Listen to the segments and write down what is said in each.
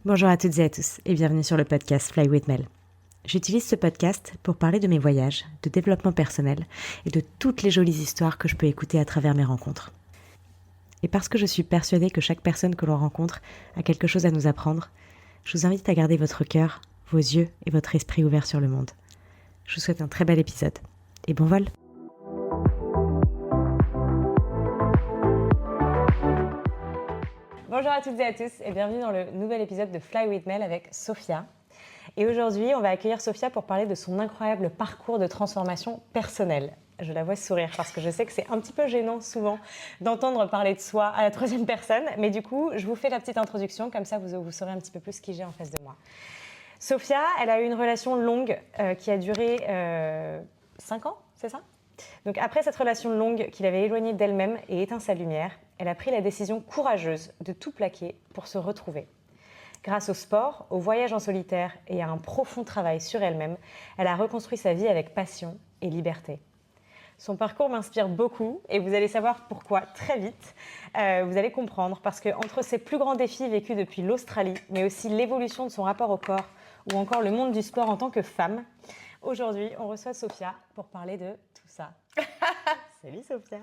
Bonjour à toutes et à tous et bienvenue sur le podcast Fly with Mel. J'utilise ce podcast pour parler de mes voyages, de développement personnel et de toutes les jolies histoires que je peux écouter à travers mes rencontres. Et parce que je suis persuadée que chaque personne que l'on rencontre a quelque chose à nous apprendre, je vous invite à garder votre cœur, vos yeux et votre esprit ouverts sur le monde. Je vous souhaite un très bel épisode et bon vol! Bonjour à toutes et à tous et bienvenue dans le nouvel épisode de Fly with Mel avec Sophia. Et aujourd'hui, on va accueillir Sophia pour parler de son incroyable parcours de transformation personnelle. Je la vois sourire parce que je sais que c'est un petit peu gênant souvent d'entendre parler de soi à la troisième personne. Mais du coup, je vous fais la petite introduction, comme ça vous saurez un petit peu plus qui j'ai en face de moi. Sophia, elle a eu une relation longue qui a duré 5 ans, c'est ça ? Donc après cette relation longue qui l'avait éloignée d'elle-même et éteint sa lumière, elle a pris la décision courageuse de tout plaquer pour se retrouver. Grâce au sport, au voyage en solitaire et à un profond travail sur elle-même, elle a reconstruit sa vie avec passion et liberté. Son parcours m'inspire beaucoup et vous allez savoir pourquoi très vite. Vous allez comprendre parce qu'entre ses plus grands défis vécus depuis l'Australie, mais aussi l'évolution de son rapport au corps ou encore le monde du sport en tant que femme, aujourd'hui on reçoit Sophia pour parler de tout ça. Salut Sophia,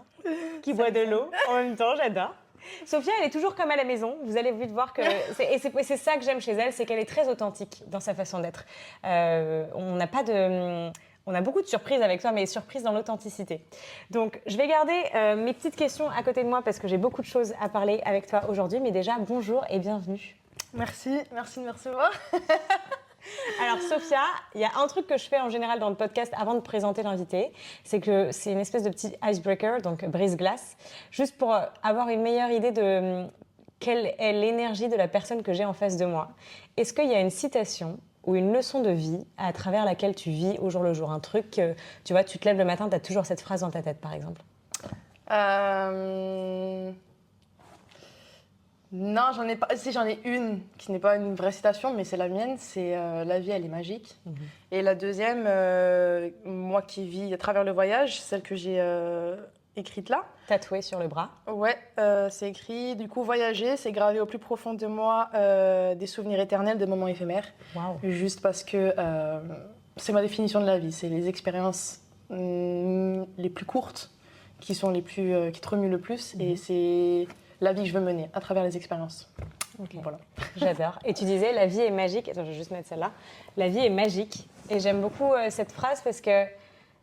qui boit de l'eau en même temps, j'adore. Sophia, elle est toujours comme à la maison. Vous allez vite voir que c'est ça que j'aime chez elle, c'est qu'elle est très authentique dans sa façon d'être. On a beaucoup de surprises avec toi, mais surprises dans l'authenticité. Donc, je vais garder mes petites questions à côté de moi parce que j'ai beaucoup de choses à parler avec toi aujourd'hui. Mais déjà, bonjour et bienvenue. Merci de me recevoir. Alors Sophia, il y a un truc que je fais en général dans le podcast avant de présenter l'invité, c'est que c'est une espèce de petit icebreaker, donc brise-glace, juste pour avoir une meilleure idée de quelle est l'énergie de la personne que j'ai en face de moi. Est-ce qu'il y a une citation ou une leçon de vie à travers laquelle tu vis au jour le jour? Un truc, tu vois, tu te lèves le matin, tu as toujours cette phrase dans ta tête, par exemple. Non, j'en ai pas. Si, j'en ai une qui n'est pas une vraie citation, mais c'est la mienne. C'est la vie, elle est magique. Mm-hmm. Et la deuxième, moi qui vis à travers le voyage, celle que j'ai écrite là. Tatouée sur le bras. Ouais, c'est écrit. Du coup, voyager, c'est gravé au plus profond de moi des souvenirs éternels, de moments éphémères. Wow. Juste parce que c'est ma définition de la vie. C'est les expériences les plus courtes qui sont les plus qui te remuent le plus, et c'est la vie que je veux mener à travers les expériences. Okay. Voilà. J'adore. Et tu disais, la vie est magique. Attends, je vais juste mettre celle-là. La vie est magique. Et j'aime beaucoup cette phrase parce que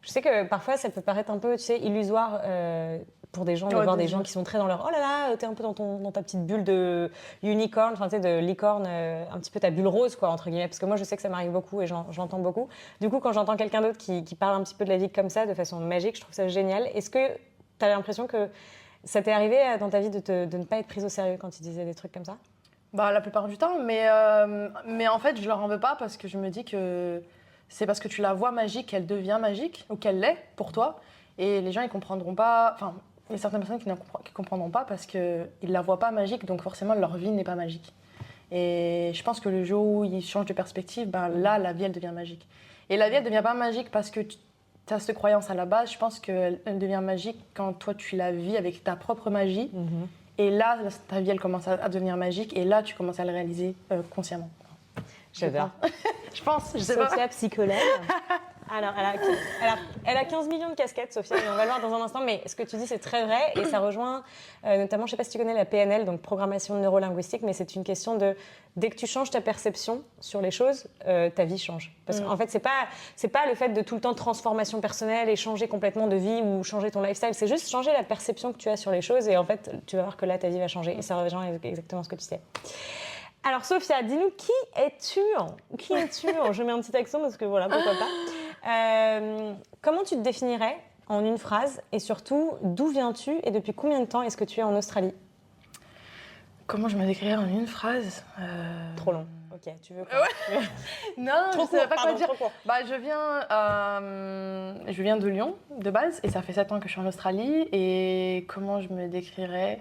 je sais que parfois, ça peut paraître un peu, tu sais, illusoire pour des gens de voir des gens qui sont très dans leur « Oh là là, t'es un peu dans ta petite bulle de unicorn, enfin, tu sais, de licorne, un petit peu ta bulle rose, quoi, entre guillemets. » Parce que moi, je sais que ça m'arrive beaucoup et j'entends beaucoup. Du coup, quand j'entends quelqu'un d'autre qui parle un petit peu de la vie comme ça, de façon magique, je trouve ça génial. Est-ce que tu as l'impression que ça t'est arrivé dans ta vie de ne pas être prise au sérieux quand tu disais des trucs comme ça? Bah, la plupart du temps, mais en fait, je leur en veux pas parce que je me dis que c'est parce que tu la vois magique qu'elle devient magique, ou qu'elle l'est pour toi. Et les gens, ils comprendront pas. Enfin, il y a certaines personnes qui comprendront pas parce qu'ils la voient pas magique, donc forcément, leur vie n'est pas magique. Et je pense que le jour où ils changent de perspective, ben là, la vie, elle devient magique. Et la vie, elle devient pas magique parce que tu as cette croyance à la base. Je pense qu'elle devient magique quand toi, tu la vis avec ta propre magie. Mm-hmm. Et là, ta vie, elle commence à devenir magique. Et là, tu commences à le réaliser consciemment. J'adore. Je pense, je sais pas. Sophia, psychologue. Alors, elle a 15 millions de casquettes, Sophia, et on va le voir dans un instant, mais ce que tu dis, c'est très vrai, et ça rejoint notamment, je ne sais pas si tu connais la PNL, donc programmation neurolinguistique, mais c'est une question de, dès que tu changes ta perception sur les choses, ta vie change. Parce qu'en fait, c'est pas le fait de tout le temps transformation personnelle et changer complètement de vie ou changer ton lifestyle, c'est juste changer la perception que tu as sur les choses, et en fait, tu vas voir que là, ta vie va changer, et ça rejoint exactement ce que tu sais. Alors Sophia, dis-nous, qui es-tu? Je mets un petit accent parce que voilà, pourquoi pas. Comment tu te définirais en une phrase et surtout, d'où viens-tu et depuis combien de temps est-ce que tu es en Australie? Comment je me décrirais en une phrase? Trop long. Ok, tu veux quoi? Ouais. Non, trop je ne sais pas quoi dire. Bah, je viens de Lyon, de base, et ça fait 7 ans que je suis en Australie. Et comment je me décrirais?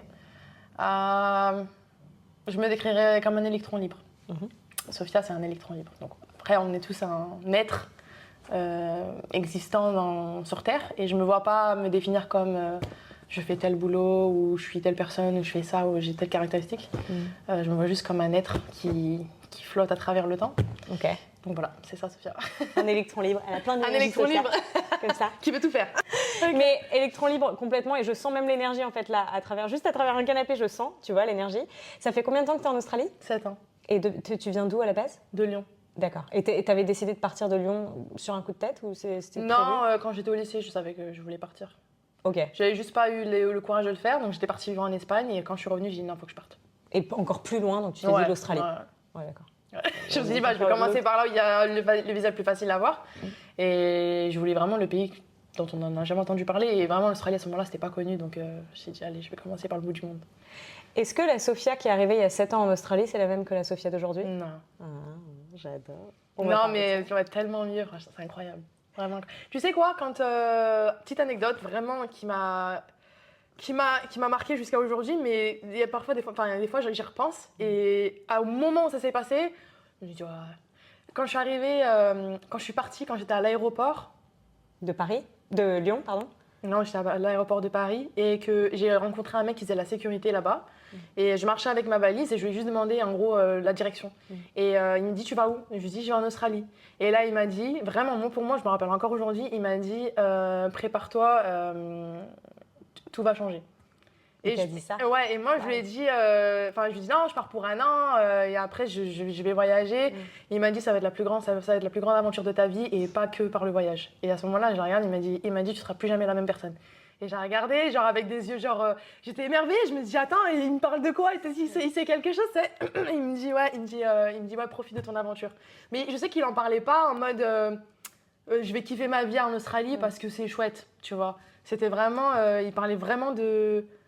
Je me décrirais comme un électron libre. Mm-hmm. Sophia, c'est un électron libre. Donc, après, on est tous un être existant sur Terre. Et je ne me vois pas me définir comme je fais tel boulot, ou je suis telle personne, ou je fais ça, ou j'ai telle caractéristique. Je me vois juste comme un être qui qui flotte à travers le temps. Ok. Donc voilà, c'est ça, Sophia. Un électron libre. Elle a plein Un d'énergie. électron Sophia, libre comme ça. qui veut tout faire. Mais électron libre complètement, et je sens même l'énergie en fait là, juste à travers un canapé, je sens, tu vois, l'énergie. Ça fait combien de temps que tu es en Australie? 7 ans. Et tu viens d'où à la base? De Lyon. D'accord. Et tu avais décidé de partir de Lyon sur un coup de tête ou c'était Non, prévu? quand j'étais au lycée, je savais que je voulais partir. Ok. J'avais juste pas eu le courage de le faire, donc j'étais partie vivre en Espagne et quand je suis revenue, j'ai dit non, faut que je parte. Et encore plus loin, donc tu t'es dit l'Australie. Ouais. Ouais, d'accord. Je me suis dit, je vais commencer par là où il y a le visa le plus facile à avoir. Et je voulais vraiment le pays dont on n'en a jamais entendu parler. Et vraiment, l'Australie à ce moment-là, c'était pas connu. Donc je me suis dit, allez, je vais commencer par le bout du monde. Est-ce que la Sophia qui est arrivée il y a 7 ans en Australie, c'est la même que la Sophia d'aujourd'hui? Non. Ah, j'adore. Non, mais tu vas être tellement mieux. C'est incroyable. Vraiment. Tu sais quoi, petite anecdote vraiment qui m'a marqué jusqu'à aujourd'hui, mais il y a parfois des fois j'y repense et au moment où ça s'est passé, je me dis ouais. Quand je suis arrivée, quand je suis partie, quand j'étais à l'aéroport De Lyon, pardon. Non, j'étais à l'aéroport de Paris et que j'ai rencontré un mec qui faisait la sécurité là-bas. Et je marchais avec ma valise et je lui ai juste demandé en gros la direction. Et il me dit tu vas où? Et je lui ai dit je vais en Australie. Et là il m'a dit, vraiment mot pour moi, je me rappelle encore aujourd'hui, il m'a dit prépare-toi, tout va changer. Et tu as dit ça? Ouais, et moi je lui ai dit, non, je pars pour un an et après je vais voyager. Il m'a dit ça va être la plus grande aventure de ta vie et pas que par le voyage. Et à ce moment-là, je regarde, il m'a dit tu seras plus jamais la même personne. Et j'ai regardé, genre avec des yeux, j'étais émerveillée. Je me dis attends, il me parle de quoi? Il sait quelque chose, c'est il me dit ouais, profite de ton aventure. Mais je sais qu'il en parlait pas en mode je vais kiffer ma vie en Australie parce que c'est chouette, tu vois. C'était vraiment, il parlait vraiment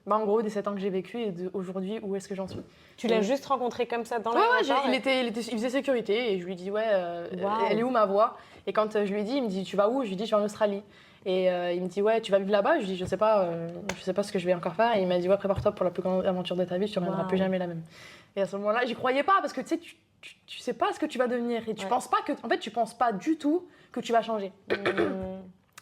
en gros, des 7 ans que j'ai vécu et d'aujourd'hui, où est-ce que j'en suis. Tu l'as juste rencontré comme ça dans l'aéroport? Il faisait sécurité et je lui dis ouais, elle est où ma voix? Et quand je lui ai dit, il me dit tu vas où? Je lui dis je vais en Australie. Et il me dit ouais, tu vas vivre là-bas? Je lui dis je sais pas ce que je vais encore faire. Et il m'a dit ouais, prépare-toi pour la plus grande aventure de ta vie, tu ne reviendras plus jamais la même. Et à ce moment-là, j'y croyais pas parce que tu sais, tu sais pas ce que tu vas devenir et tu penses pas que, en fait, tu penses pas du tout que tu vas changer.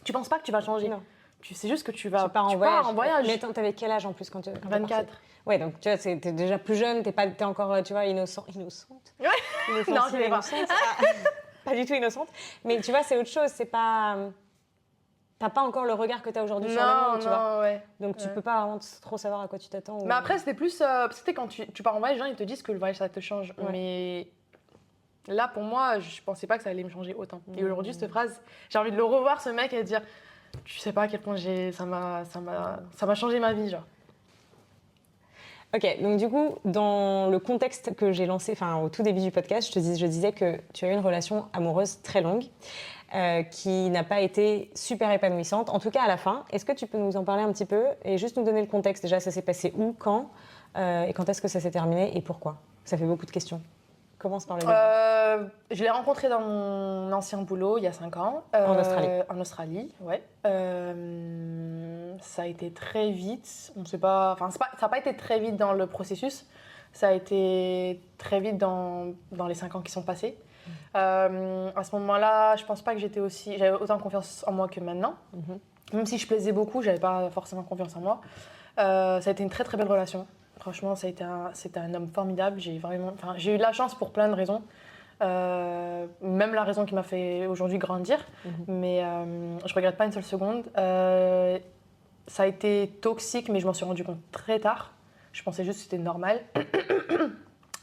Tu penses pas que tu vas changer. Non. Tu sais juste que tu pars en voyage. Mais attends, t'avais quel âge en plus quand tu 24. Ouais, donc tu vois, t'es déjà plus jeune, t'es encore, tu vois, innocente. Ouais. Non, je l'ai pas. Pas du tout innocente. Mais tu vois, c'est autre chose. C'est pas, t'as pas encore le regard que t'as aujourd'hui sur le monde, tu vois. Ouais. Donc tu peux pas vraiment trop savoir à quoi tu t'attends. Mais après, c'était plus, c'était quand tu pars en voyage, les gens ils te disent que le voyage ça te change. Ouais. Mais là, pour moi, je pensais pas que ça allait me changer autant. Et aujourd'hui, cette phrase, j'ai envie de le revoir, ce mec, et de dire. Tu sais pas à quel point ça m'a changé ma vie, genre. Ok, donc du coup, dans le contexte que j'ai lancé, au tout début du podcast, je disais que tu as eu une relation amoureuse très longue, qui n'a pas été super épanouissante, en tout cas à la fin. Est-ce que tu peux nous en parler un petit peu et juste nous donner le contexte? Déjà, ça s'est passé où, quand, et quand est-ce que ça s'est terminé et pourquoi? Ça fait beaucoup de questions. Commence par le début. Je l'ai rencontré dans mon ancien boulot il y a 5 ans. En Australie. En Australie, ouais. Ça a été très vite. Ça n'a pas été très vite dans le processus. Ça a été très vite dans les 5 ans qui sont passés. À ce moment-là, je pense pas que j'avais autant confiance en moi que maintenant. Même si je plaisais beaucoup, j'avais pas forcément confiance en moi. Ça a été une très très belle relation. Franchement, c'était un homme formidable. J'ai eu de la chance pour plein de raisons. Même la raison qui m'a fait aujourd'hui grandir. Mais je regrette pas une seule seconde. Ça a été toxique, mais je m'en suis rendu compte très tard. Je pensais juste que c'était normal.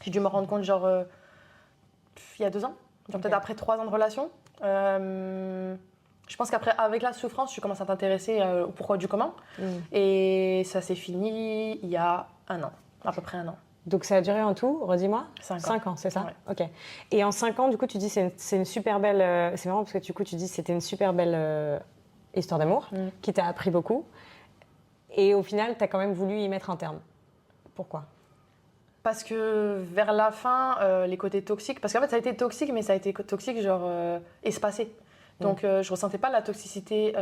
J'ai dû me rendre compte il y a 2 ans. Peut-être après 3 ans de relation. Je pense qu'avec la souffrance, tu commences à t'intéresser au pourquoi du comment. Et ça s'est fini il y a 1 an, à peu près 1 an. Donc ça a duré en tout, redis-moi 5 ans. 5 ans, c'est ça? Ouais. Ok. Et en 5 ans, du coup, tu dis c'est une super belle... c'est marrant parce que du coup, tu dis c'était une super belle histoire d'amour qui t'a appris beaucoup. Et au final, tu as quand même voulu y mettre un terme. Pourquoi? Parce que vers la fin, les côtés toxiques... Parce qu'en fait, ça a été toxique, mais ça a été toxique espacé. Donc je ressentais pas la toxicité...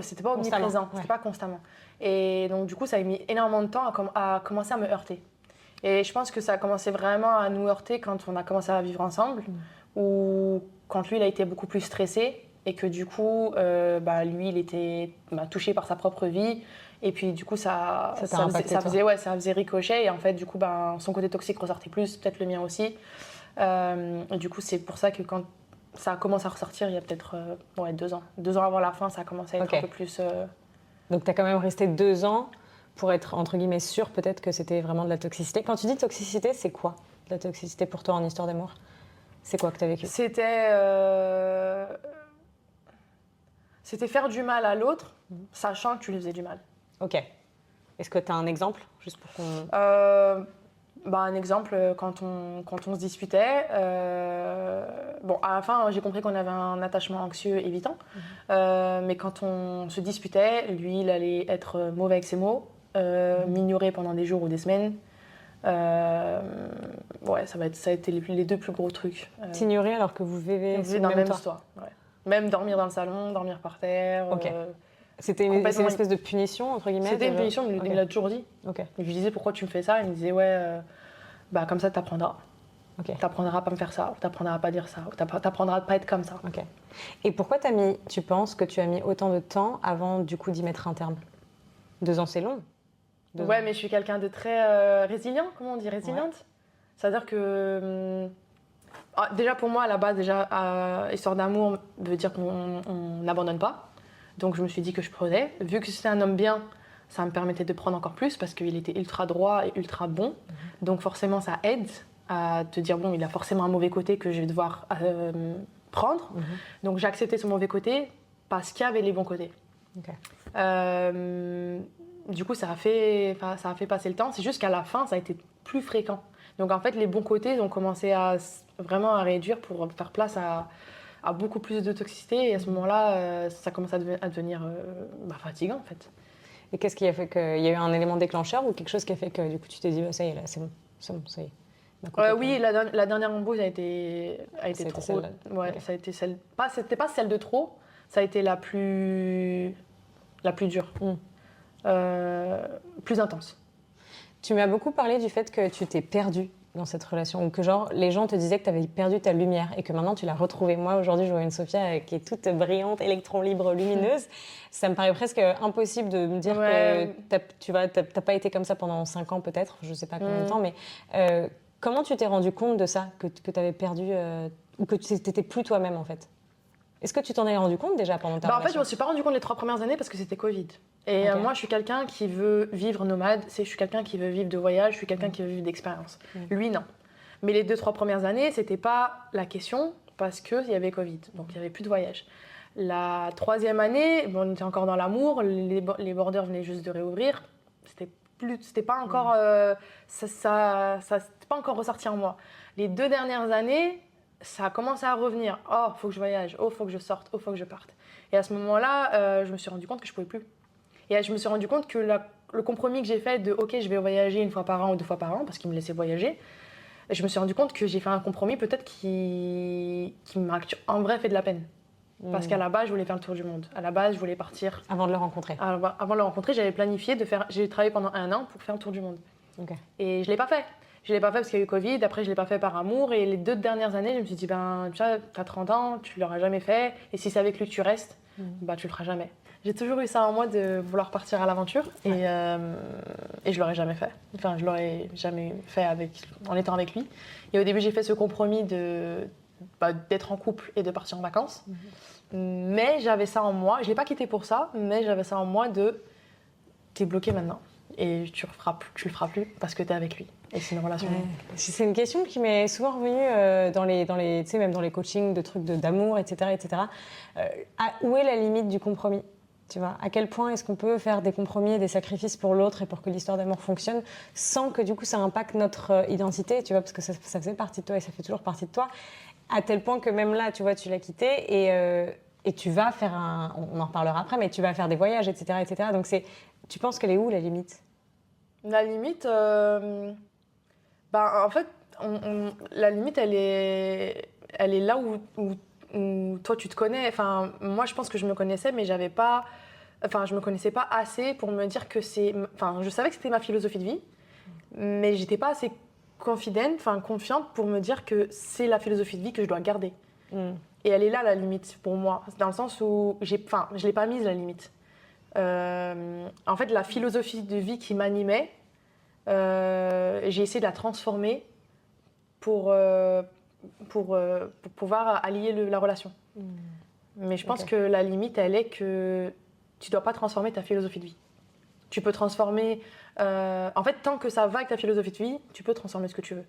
c'était pas omniprésent, c'était pas constamment. Et donc du coup, ça a mis énormément de temps à commencer à me heurter. Et je pense que ça a commencé vraiment à nous heurter quand on a commencé à vivre ensemble, ou quand lui, il a été beaucoup plus stressé, et que du coup, lui, il était touché par sa propre vie. Et puis du coup, ça faisait ricochet. Et en fait, du coup, son côté toxique ressortait plus, peut-être le mien aussi. Et du coup, c'est pour ça que quand ça a commencé à ressortir, il y a peut-être 2 ans. 2 ans avant la fin, ça a commencé à être un peu plus... Donc, tu as quand même resté 2 ans pour être, entre guillemets, sûr peut-être que c'était vraiment de la toxicité. Quand tu dis toxicité, c'est quoi de la toxicité pour toi en histoire d'amour? C'est quoi que tu as vécu? C'était faire du mal à l'autre, sachant que tu lui faisais du mal. Ok. Est-ce que tu as un exemple, juste pour qu'on... Un exemple, quand on se disputait, à la fin, j'ai compris qu'on avait un attachement anxieux évitant. Mais quand on se disputait, lui, il allait être mauvais avec ses mots, m'ignorer pendant des jours ou des semaines. Ça a été les 2 plus gros trucs. T'ignorer alors que vous vivez sous dans le le même toit. toit. Ouais. Même dormir dans le salon, dormir par terre. Ok. C'était une espèce de punition, entre guillemets? C'était une punition, mais il me l'a toujours dit. Ok. Et je lui disais pourquoi tu me fais ça. Il me disait comme ça t'apprendras. Ok. T'apprendras à pas me faire ça, ou t'apprendras à pas dire ça, ou t'apprendras à pas être comme ça. Ok. Et pourquoi tu penses que tu as mis autant de temps avant du coup d'y mettre un terme? 2 ans, c'est long. Ouais, mais je suis quelqu'un de très résilient, comment on dit, résiliente. Ouais. C'est-à-dire que déjà pour moi à la base, histoire d'amour veut dire qu'on n'abandonne pas. Donc je me suis dit que je prenais. Vu que c'était un homme bien, ça me permettait de prendre encore plus parce qu'il était ultra droit et ultra bon. Donc forcément ça aide à te dire bon, il a forcément un mauvais côté que je vais devoir prendre. Donc j'ai accepté son mauvais côté parce qu'il y avait les bons côtés. Okay. Du coup ça a fait passer le temps. C'est juste qu'à la fin ça a été plus fréquent. Donc en fait les bons côtés ont commencé vraiment à réduire pour faire place à beaucoup plus de toxicité. Et à ce moment-là, ça commence à devenir fatigant en fait. Et qu'est-ce qui a fait qu'il y a eu un élément déclencheur ou quelque chose qui a fait que du coup tu t'es dit ça y est là, c'est bon, ça y est. Oui, la dernière embauche a été trop. Ouais, okay. Ça a été celle. C'était pas celle de trop. Ça a été la plus dure, plus intense. Tu m'as beaucoup parlé du fait que tu t'es perdue dans cette relation, ou que genre les gens te disaient que tu avais perdu ta lumière et que maintenant tu l'as retrouvée. Moi aujourd'hui je vois une Sophia qui est toute brillante, électron libre, lumineuse. Ça me paraît presque impossible de me dire que t'as pas été comme ça pendant 5 ans peut-être, je sais pas combien de temps, mais comment tu t'es rendu compte de ça, que tu avais perdu, ou que tu n'étais plus toi-même en fait? Est-ce que tu t'en es rendu compte déjà pendant ta relation? En fait je me suis pas rendu compte les 3 premières années parce que c'était Covid. Et moi, je suis quelqu'un qui veut vivre nomade, je suis quelqu'un qui veut vivre de voyage, je suis quelqu'un qui veut vivre d'expérience. Lui, non. Mais les 2-3 premières années, c'était pas la question parce qu'il y avait Covid, donc il n'y avait plus de voyage. La 3e année, on était encore dans l'amour, les borders venaient juste de réouvrir, c'était pas encore, ça c'était pas encore ressorti en moi. Les 2 dernières années, ça a commencé à revenir. Oh, faut que je voyage, oh, faut que je sorte, oh, faut que je parte. Et à ce moment-là, je me suis rendu compte que je pouvais plus. Et je me suis rendu compte que le compromis que j'ai fait de ok, je vais voyager 1 fois par an ou 2 fois par an parce qu'il me laissait voyager, je me suis rendu compte que j'ai fait un compromis peut-être qui m'a en vrai fait de la peine. Parce qu'à la base, je voulais faire le tour du monde. À la base, je voulais partir. Avant de le rencontrer. Avant de le rencontrer, j'avais planifié j'ai travaillé pendant 1 an pour faire le tour du monde. Okay. Et je l'ai pas fait. Je l'ai pas fait parce qu'il y a eu Covid. Après, je l'ai pas fait par amour. Et les 2 dernières années, je me suis dit tu as 30 ans, tu l'auras jamais fait. Et si c'est avec lui que tu restes, tu le feras jamais. J'ai toujours eu ça en moi de vouloir partir à l'aventure et je l'aurais jamais fait. Enfin, je l'aurais jamais fait en étant avec lui. Et au début, j'ai fait ce compromis d'être en couple et de partir en vacances. Mais j'avais ça en moi. Je l'ai pas quitté pour ça, mais j'avais ça en moi de t'es bloqué maintenant et tu le feras plus parce que t'es avec lui. Et c'est une relation. Ouais. C'est une question qui m'est souvent revenue tu sais, même dans les coachings de trucs d'amour, etc., etc. Où est la limite du compromis? Tu vois, à quel point est-ce qu'on peut faire des compromis et des sacrifices pour l'autre et pour que l'histoire d'amour fonctionne sans que du coup ça impacte notre identité, tu vois, parce que ça faisait partie de toi et ça fait toujours partie de toi, à tel point que même là, tu vois, tu l'as quitté et tu vas faire on en reparlera après, mais tu vas faire des voyages, etc., etc. Donc tu penses qu'elle est où la limite? La limite, en fait, la limite, elle est là où toi tu te connais. Enfin, moi je pense que je me connaissais, mais je me connaissais pas assez pour me dire que je savais que c'était ma philosophie de vie, mais j'étais pas assez confiante pour me dire que c'est la philosophie de vie que je dois garder. Et elle est là, la limite, pour moi. Dans le sens où je ne l'ai pas mise, la limite. En fait, la philosophie de vie qui m'animait, j'ai essayé de la transformer pour pouvoir allier la relation. Mais je pense que la limite, elle est que tu ne dois pas transformer ta philosophie de vie. Tu peux transformer... en fait, tant que ça va avec ta philosophie de vie, tu peux transformer ce que tu veux.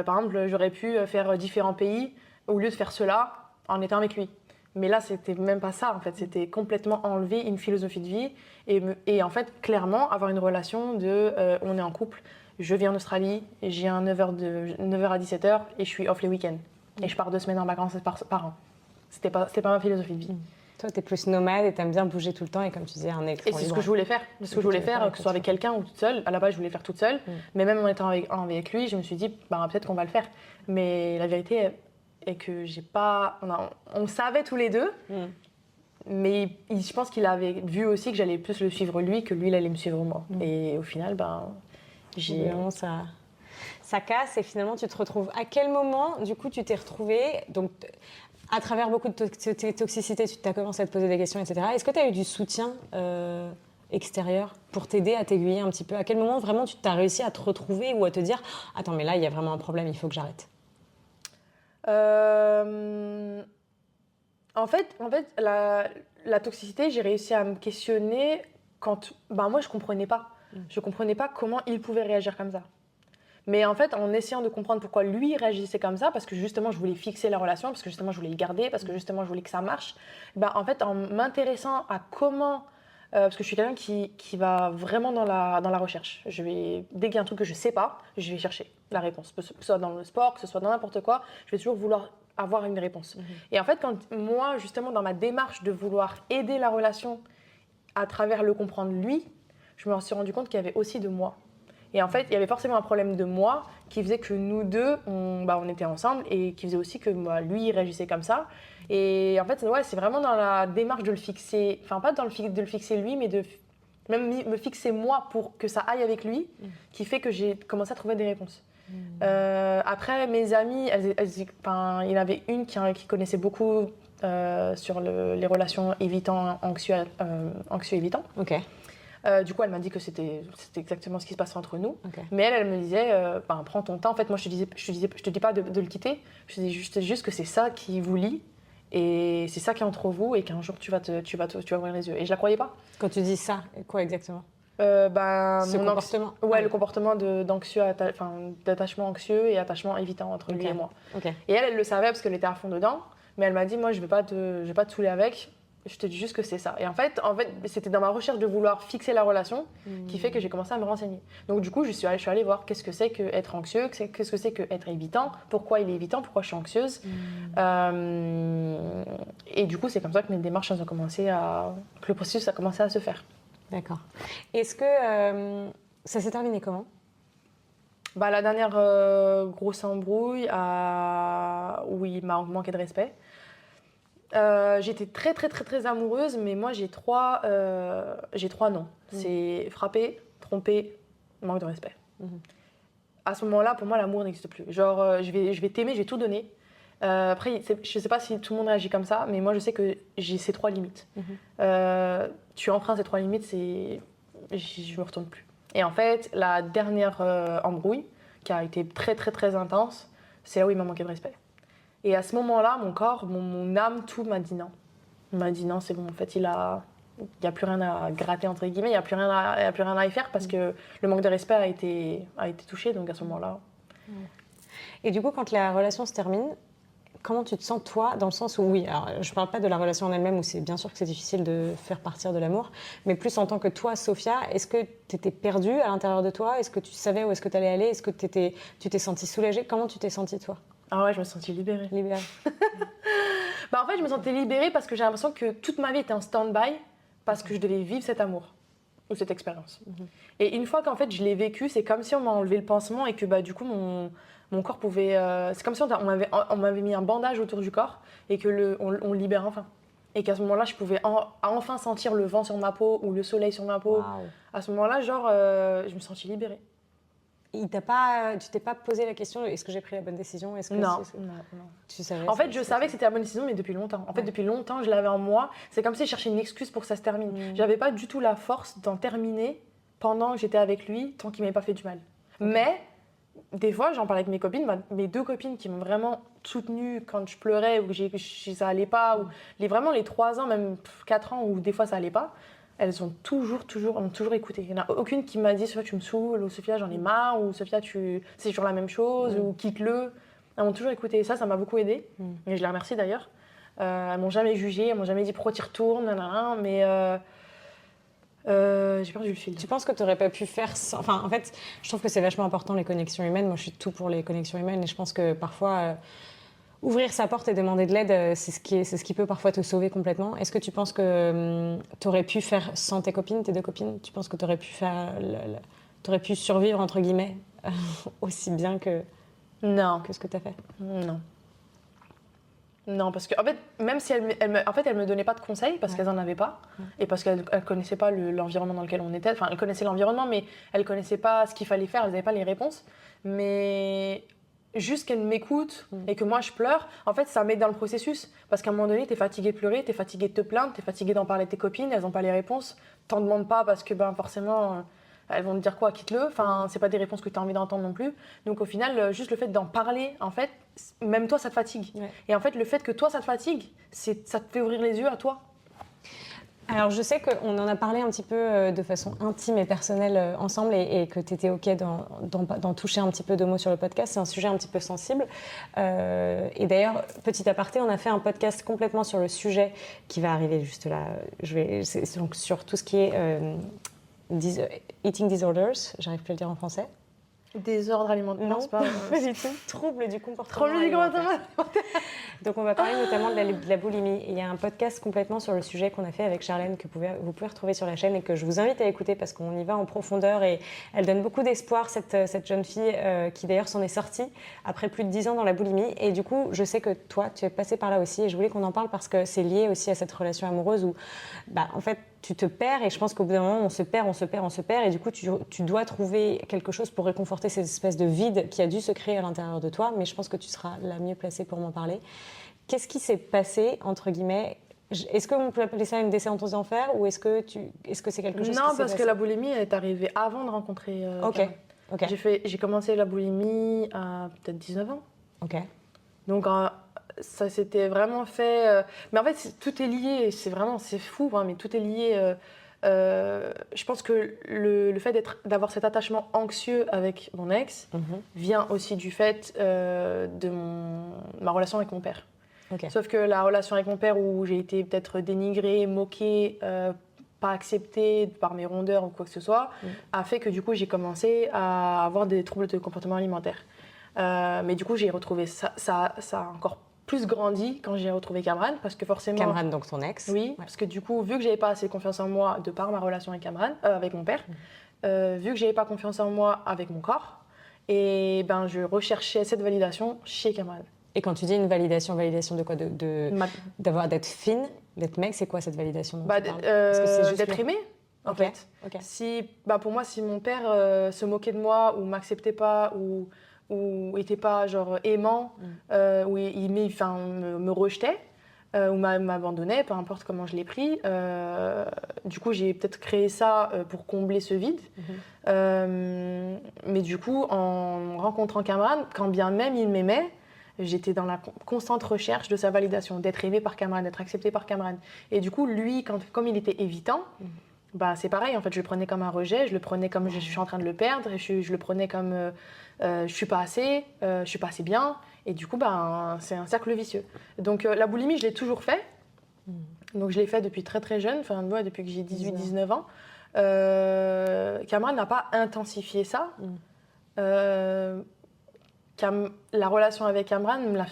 Par exemple, j'aurais pu faire différents pays au lieu de faire cela en étant avec lui. Mais là, c'était même pas ça, en fait. C'était complètement enlever une philosophie de vie et en fait, clairement, avoir une relation de on est en couple, je vis en Australie, j'ai un 9h à 17h et je suis off les week-ends. Et je pars 2 semaines en vacances par an. C'était pas ma philosophie de vie. Toi, t'es plus nomade et t'aimes bien bouger tout le temps et comme tu disais, un électron Et c'est libre. ce que je voulais faire. C'est ce que je voulais faire, que ce soit avec quelqu'un ou toute seule. À la base, je voulais faire toute seule. Mais même en étant avec lui, je me suis dit, bah, peut-être qu'on va le faire. Mais la vérité est que j'ai pas... On savait tous les deux. Mais je pense qu'il avait vu aussi que j'allais plus le suivre lui que lui, il allait me suivre moi. Et au final, j'ai... Vraiment, ça casse et finalement, tu te retrouves. À quel moment, du coup, tu t'es retrouvée donc, à travers beaucoup de toxicité, tu as commencé à te poser des questions, etc. Est-ce que tu as eu du soutien extérieur pour t'aider à t'aiguiller un petit peu? À quel moment vraiment tu t'as réussi à te retrouver ou à te dire « Attends, mais là, il y a vraiment un problème, il faut que j'arrête » En fait, la toxicité, j'ai réussi à me questionner quand... moi, je comprenais pas. Je comprenais pas comment il pouvait réagir comme ça. Mais en fait, en essayant de comprendre pourquoi lui réagissait comme ça, parce que justement, je voulais fixer la relation, parce que justement, je voulais le garder, parce que justement, je voulais que ça marche, en fait, en m'intéressant à comment... parce que je suis quelqu'un qui va vraiment dans la recherche. Dès qu'il y a un truc que je sais pas, je vais chercher la réponse. Que ce soit dans le sport, que ce soit dans n'importe quoi, je vais toujours vouloir avoir une réponse. Et en fait, quand moi, justement, dans ma démarche de vouloir aider la relation à travers le comprendre lui, je me suis rendu compte qu'il y avait aussi de moi. Et en fait, il y avait forcément un problème de moi qui faisait que nous deux, on était ensemble et qui faisait aussi que lui, il réagissait comme ça. Et en fait, ouais, c'est vraiment dans la démarche de le fixer, enfin pas de le fixer lui, mais de même me fixer moi pour que ça aille avec lui, qui fait que j'ai commencé à trouver des réponses. Après, mes amies, il y en avait une qui connaissait beaucoup sur les relations anxieux-évitants. Ok. Du coup, elle m'a dit que c'était exactement ce qui se passait entre nous. Okay. Mais elle me disait, prends ton temps. En fait, moi, je te dis pas de le quitter. Je te dis juste que c'est ça qui vous lie. Et c'est ça qui est entre vous et qu'un jour, tu vas ouvrir les yeux. Et je la croyais pas. Quand tu dis ça, quoi exactement? Ce comportement. Ouais, le comportement d'attachement anxieux et attachement évitant entre lui et moi. Okay. Et elle le savait parce qu'elle était à fond dedans. Mais elle m'a dit, moi, je vais pas te saouler avec. Je te dis juste que c'est ça. Et en fait, c'était dans ma recherche de vouloir fixer la relation qui fait que j'ai commencé à me renseigner. Donc du coup, je suis allée voir qu'est-ce que c'est qu'être anxieux, qu'est-ce que c'est qu'être évitant, pourquoi il est évitant, pourquoi je suis anxieuse. Et du coup, c'est comme ça que mes démarches ont commencé que le processus a commencé à se faire. D'accord. Est-ce que ça s'est terminé comment? La dernière grosse embrouille où il m'a manqué de respect. J'étais très très très très amoureuse, mais moi j'ai trois noms. C'est frapper, tromper, manque de respect. À ce moment-là, pour moi, l'amour n'existe plus. Genre, je vais t'aimer, je vais tout donner. Après, je sais pas si tout le monde réagit comme ça, mais moi je sais que j'ai ces 3 limites. Tu enfreins ces 3 limites, je me retourne plus. Et en fait, la dernière embrouille, qui a été très très très intense, c'est là où il m'a manqué de respect. Et à ce moment-là, mon corps, mon âme, tout m'a dit non. Il m'a dit non, c'est bon, en fait, il n'y a plus rien à gratter, entre guillemets, il n'y a plus rien à y faire parce que le manque de respect a été touché, donc à ce moment-là. Et du coup, quand la relation se termine, comment tu te sens, toi, dans le sens où, oui, alors je ne parle pas de la relation en elle-même, où c'est bien sûr que c'est difficile de faire partir de l'amour, mais plus en tant que toi, Sophia, est-ce que tu étais perdue à l'intérieur de toi? Est-ce que tu savais où est-ce que tu allais aller? Est-ce que tu t'es sentie soulagée? Comment tu t'es sentie, toi? Ah ouais, je me sentais libérée. Libérée. En fait, je me sentais libérée parce que j'ai l'impression que toute ma vie était en stand-by parce que je devais vivre cet amour ou cette expérience. Et une fois qu'en fait je l'ai vécu, c'est comme si on m'a enlevé le pansement et que du coup mon corps pouvait... c'est comme si on m'avait mis un bandage autour du corps et que on libère enfin. Et qu'à ce moment-là, je pouvais enfin sentir le vent sur ma peau ou le soleil sur ma peau. Wow. À ce moment-là, je me sentais libérée. tu t'es pas posé la question, est-ce que j'ai pris la bonne décision? Est-ce que Non. Tu savais, En fait, je savais que c'était la bonne décision, mais depuis longtemps. En fait, depuis longtemps, je l'avais en moi. C'est comme si je cherchais une excuse pour que ça se termine. J'avais pas du tout la force d'en terminer pendant que j'étais avec lui, tant qu'il m'avait pas fait du mal. Mais des fois, j'en parlais avec mes copines, mes 2 copines qui m'ont vraiment soutenue quand je pleurais ou que ça allait pas, ou vraiment les 3 ans, même 4 ans où des fois ça allait pas, elles ont toujours écouté. Il n'y en a aucune qui m'a dit Sophia, tu me saoules, ou Sophia, j'en ai marre, ou Sophia, c'est toujours la même chose, ou quitte-le. Elles m'ont toujours écouté. Ça m'a beaucoup aidée. Et je les remercie d'ailleurs. Elles m'ont jamais jugée, elles m'ont jamais dit pourquoi tu y retournes, nanana, mais j'ai perdu le fil. Tu penses que tu n'aurais pas pu faire sans... Enfin, en fait, je trouve que c'est vachement important les connexions humaines. Moi, je suis tout pour les connexions humaines et je pense que parfois, ouvrir sa porte et demander de l'aide, c'est ce qui peut parfois te sauver complètement. Est-ce que tu penses que tu aurais pu faire sans tes copines, tes 2 copines? Tu penses que tu aurais pu t'aurais pu survivre, entre guillemets, aussi bien que ce que tu as fait? Non. Non, parce que en fait, même si elle me donnait pas de conseils parce qu'elles en avaient pas et parce qu'elles connaissaient pas l'environnement dans lequel on était. Enfin, elles connaissaient l'environnement, mais elles connaissaient pas ce qu'il fallait faire. Elles n'avaient pas les réponses. Mais juste qu'elles m'écoutent et que moi je pleure, en fait, ça m'aide dans le processus. Parce qu'à un moment donné, t'es fatigué de pleurer, t'es fatigué de te plaindre, t'es fatigué d'en parler à tes copines. Elles ont pas les réponses. T'en demandes pas parce que forcément. Elles vont te dire quoi, quitte-le. Enfin, c'est pas des réponses que tu as envie d'entendre non plus. Donc au final, juste le fait d'en parler, en fait, même toi, ça te fatigue. Ouais. Et en fait, le fait que toi, ça te fatigue, ça te fait ouvrir les yeux à toi. Alors, je sais qu'on en a parlé un petit peu de façon intime et personnelle ensemble et que tu étais OK d'en toucher un petit peu de mots sur le podcast. C'est un sujet un petit peu sensible. Et d'ailleurs, petit aparté, on a fait un podcast complètement sur le sujet qui va arriver juste là. C'est donc sur tout ce qui est... eating disorders, j'arrive plus à le dire en français. Désordre alimentaire, non, c'est pas du tout. Trouble du comportement alimentaire. Donc on va parler notamment de la boulimie. Il y a un podcast complètement sur le sujet qu'on a fait avec Charlène que vous pouvez retrouver sur la chaîne et que je vous invite à écouter parce qu'on y va en profondeur et elle donne beaucoup d'espoir, cette jeune fille qui d'ailleurs s'en est sortie après plus de 10 ans dans la boulimie. Et du coup, je sais que toi, tu es passée par là aussi et je voulais qu'on en parle parce que c'est lié aussi à cette relation amoureuse où, en fait, tu te perds et je pense qu'au bout d'un moment, on se perd et du coup, tu dois trouver quelque chose pour réconforter cette espèce de vide qui a dû se créer à l'intérieur de toi, mais je pense que tu seras la mieux placée pour m'en parler. Qu'est-ce qui s'est passé, entre guillemets? Est-ce qu'on peut appeler ça une descente aux enfers ou est-ce que c'est quelque chose qui s'est passé? Non, parce que la boulimie est arrivée avant de rencontrer Ok. J'ai commencé la boulimie à peut-être 19 ans. Ok. Donc, ça s'était vraiment fait... Mais en fait, tout est lié. C'est fou, hein, mais tout est lié. Je pense que le fait d'avoir cet attachement anxieux avec mon ex vient aussi du fait de ma relation avec mon père. Okay. Sauf que la relation avec mon père où j'ai été peut-être dénigrée, moquée, pas acceptée par mes rondeurs ou quoi que ce soit, a fait que du coup j'ai commencé à avoir des troubles de comportement alimentaire. Mais du coup j'ai retrouvé ça a encore plus grandi quand j'ai retrouvé Kamran parce que forcément... Kamran, donc ton ex. Oui, parce que du coup vu que j'avais pas assez confiance en moi de par ma relation avec Kamran, avec mon père, vu que j'avais pas confiance en moi avec mon corps, et je recherchais cette validation chez Kamran. Et quand tu dis une validation de quoi? D'être fine, d'être mec, c'est quoi cette validation dont tu parles? D'être aimée, en fait. Okay. Si, pour moi, si mon père se moquait de moi ou m'acceptait pas ou était pas genre aimant, ou il me rejetait ou m'abandonnait, peu importe comment je l'ai pris, du coup j'ai peut-être créé ça pour combler ce vide. Mais du coup, en rencontrant Kamran, quand bien même il m'aimait, j'étais dans la constante recherche de sa validation, d'être aimée par Kamran, d'être acceptée par Kamran. Et du coup, lui, comme il était évitant, c'est pareil, en fait, je le prenais comme un rejet, je le prenais comme je suis en train de le perdre, je le prenais comme je suis pas assez bien. Et du coup, c'est un cercle vicieux. Donc la boulimie, je l'ai toujours fait. Donc je l'ai fait depuis très très jeune, depuis que j'ai 18-19 ans. Kamran n'a pas intensifié ça. La relation avec Kamran m'a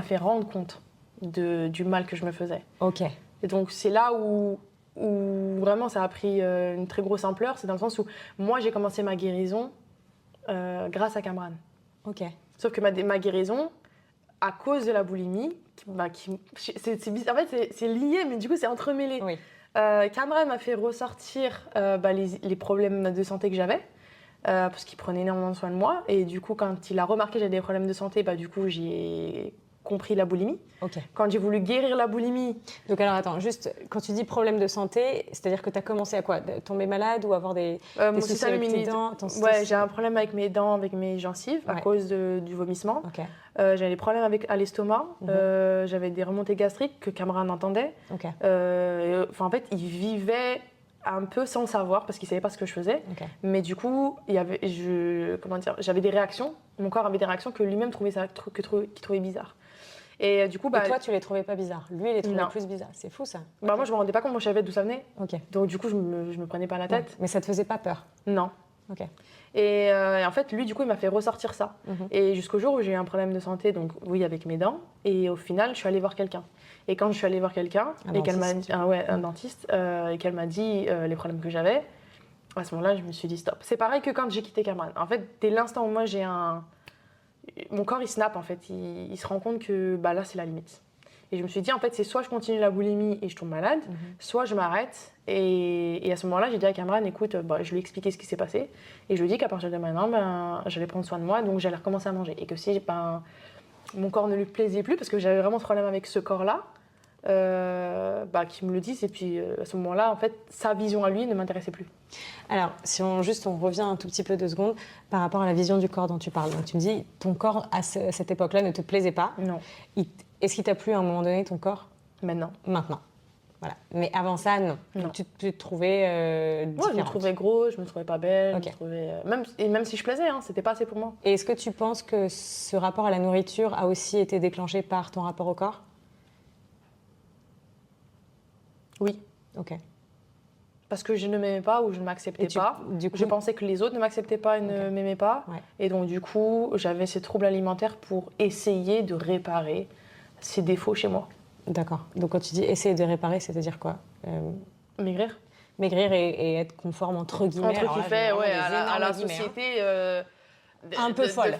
fait rendre compte du mal que je me faisais. Ok. Et donc c'est là où vraiment ça a pris une très grosse ampleur. C'est dans le sens où moi j'ai commencé ma guérison grâce à Kamran. Ok. Sauf que ma guérison, à cause de la boulimie, c'est en fait c'est lié, mais du coup c'est entremêlé. Oui. Kamran m'a fait ressortir les problèmes de santé que j'avais. parce qu'il prenait énormément soin de moi. Et du coup, quand il a remarqué que j'avais des problèmes de santé, du coup, j'ai compris la boulimie. Ok. Quand j'ai voulu guérir la boulimie... Donc alors attends, juste, quand tu dis problème de santé, c'est-à-dire que tu as commencé à quoi? Tomber malade ou avoir des mon soucis système avec tes immunitaire. dents? Ouais, j'ai un problème avec mes dents, avec mes gencives, à Ouais. cause du vomissement. Ok. J'avais des problèmes à l'estomac. J'avais des remontées gastriques que Cameron entendait. Ok. En fait, il vivait un peu sans le savoir parce qu'il savait pas ce que je faisais. Ok. Mais du coup, j'avais des réactions. Mon corps avait des réactions que lui-même trouvait qu'il trouvait bizarre. Et du coup, Et toi, tu les trouvais pas bizarres. Lui, il les trouvait non. plus bizarres. C'est fou ça. Moi, je me rendais pas compte, moi, je savais d'où ça venait. Ok. Donc du coup, je me prenais pas la tête. Ouais. Mais ça te faisait pas peur? Non. Ok. Et en fait, lui, du coup, il m'a fait ressortir ça. Et jusqu'au jour où j'ai eu un problème de santé, donc oui, avec mes dents. Et au final, je suis allée voir quelqu'un. Et quand je suis allée voir quelqu'un, et qu'elle m'a dit, un dentiste, et qu'elle m'a dit les problèmes que j'avais, à ce moment-là, je me suis dit stop. C'est pareil que quand j'ai quitté Cameron. En fait, dès l'instant où moi mon corps, il snap, en fait. Il se rend compte que là, c'est la limite. Et je me suis dit, en fait, c'est soit je continue la boulimie et je tombe malade, soit je m'arrête. Et à ce moment-là, j'ai dit à Cameron, écoute, je lui ai expliqué ce qui s'est passé. Et je lui ai dit qu'à partir de maintenant, j'allais prendre soin de moi, donc j'allais recommencer à manger. Et que si mon corps ne lui plaisait plus, parce que j'avais vraiment ce problème avec ce corps-là, qu'il me le dise. Et puis à ce moment-là, en fait, sa vision à lui ne m'intéressait plus. Alors, si on revient un tout petit peu 2 secondes par rapport à la vision du corps dont tu parles. Donc tu me dis, ton corps à cette époque-là ne te plaisait pas. Non. Est-ce qu'il t'a plu à un moment donné, ton corps? Maintenant. Voilà. Mais avant ça, non. Non. Tu te trouvais différente. Moi, je me trouvais gros, je me trouvais pas belle. Ok. Je me trouvais, même si je plaisais, c'était pas assez pour moi. Et est-ce que tu penses que ce rapport à la nourriture a aussi été déclenché par ton rapport au corps? Oui. Ok. Parce que je ne m'aimais pas ou je ne m'acceptais pas. Du coup, Je pensais que les autres ne m'acceptaient pas et ne m'aimaient pas. Ouais. Et donc, du coup, j'avais ces troubles alimentaires pour essayer de réparer ces défauts chez moi. d'accord. Donc quand tu dis essayer de réparer, c'est-à-dire quoi? Maigrir. Maigrir et être conforme entre guillemets. Alors là, je mets vraiment des à la énormes guillemets, hein. société. Un peu folle.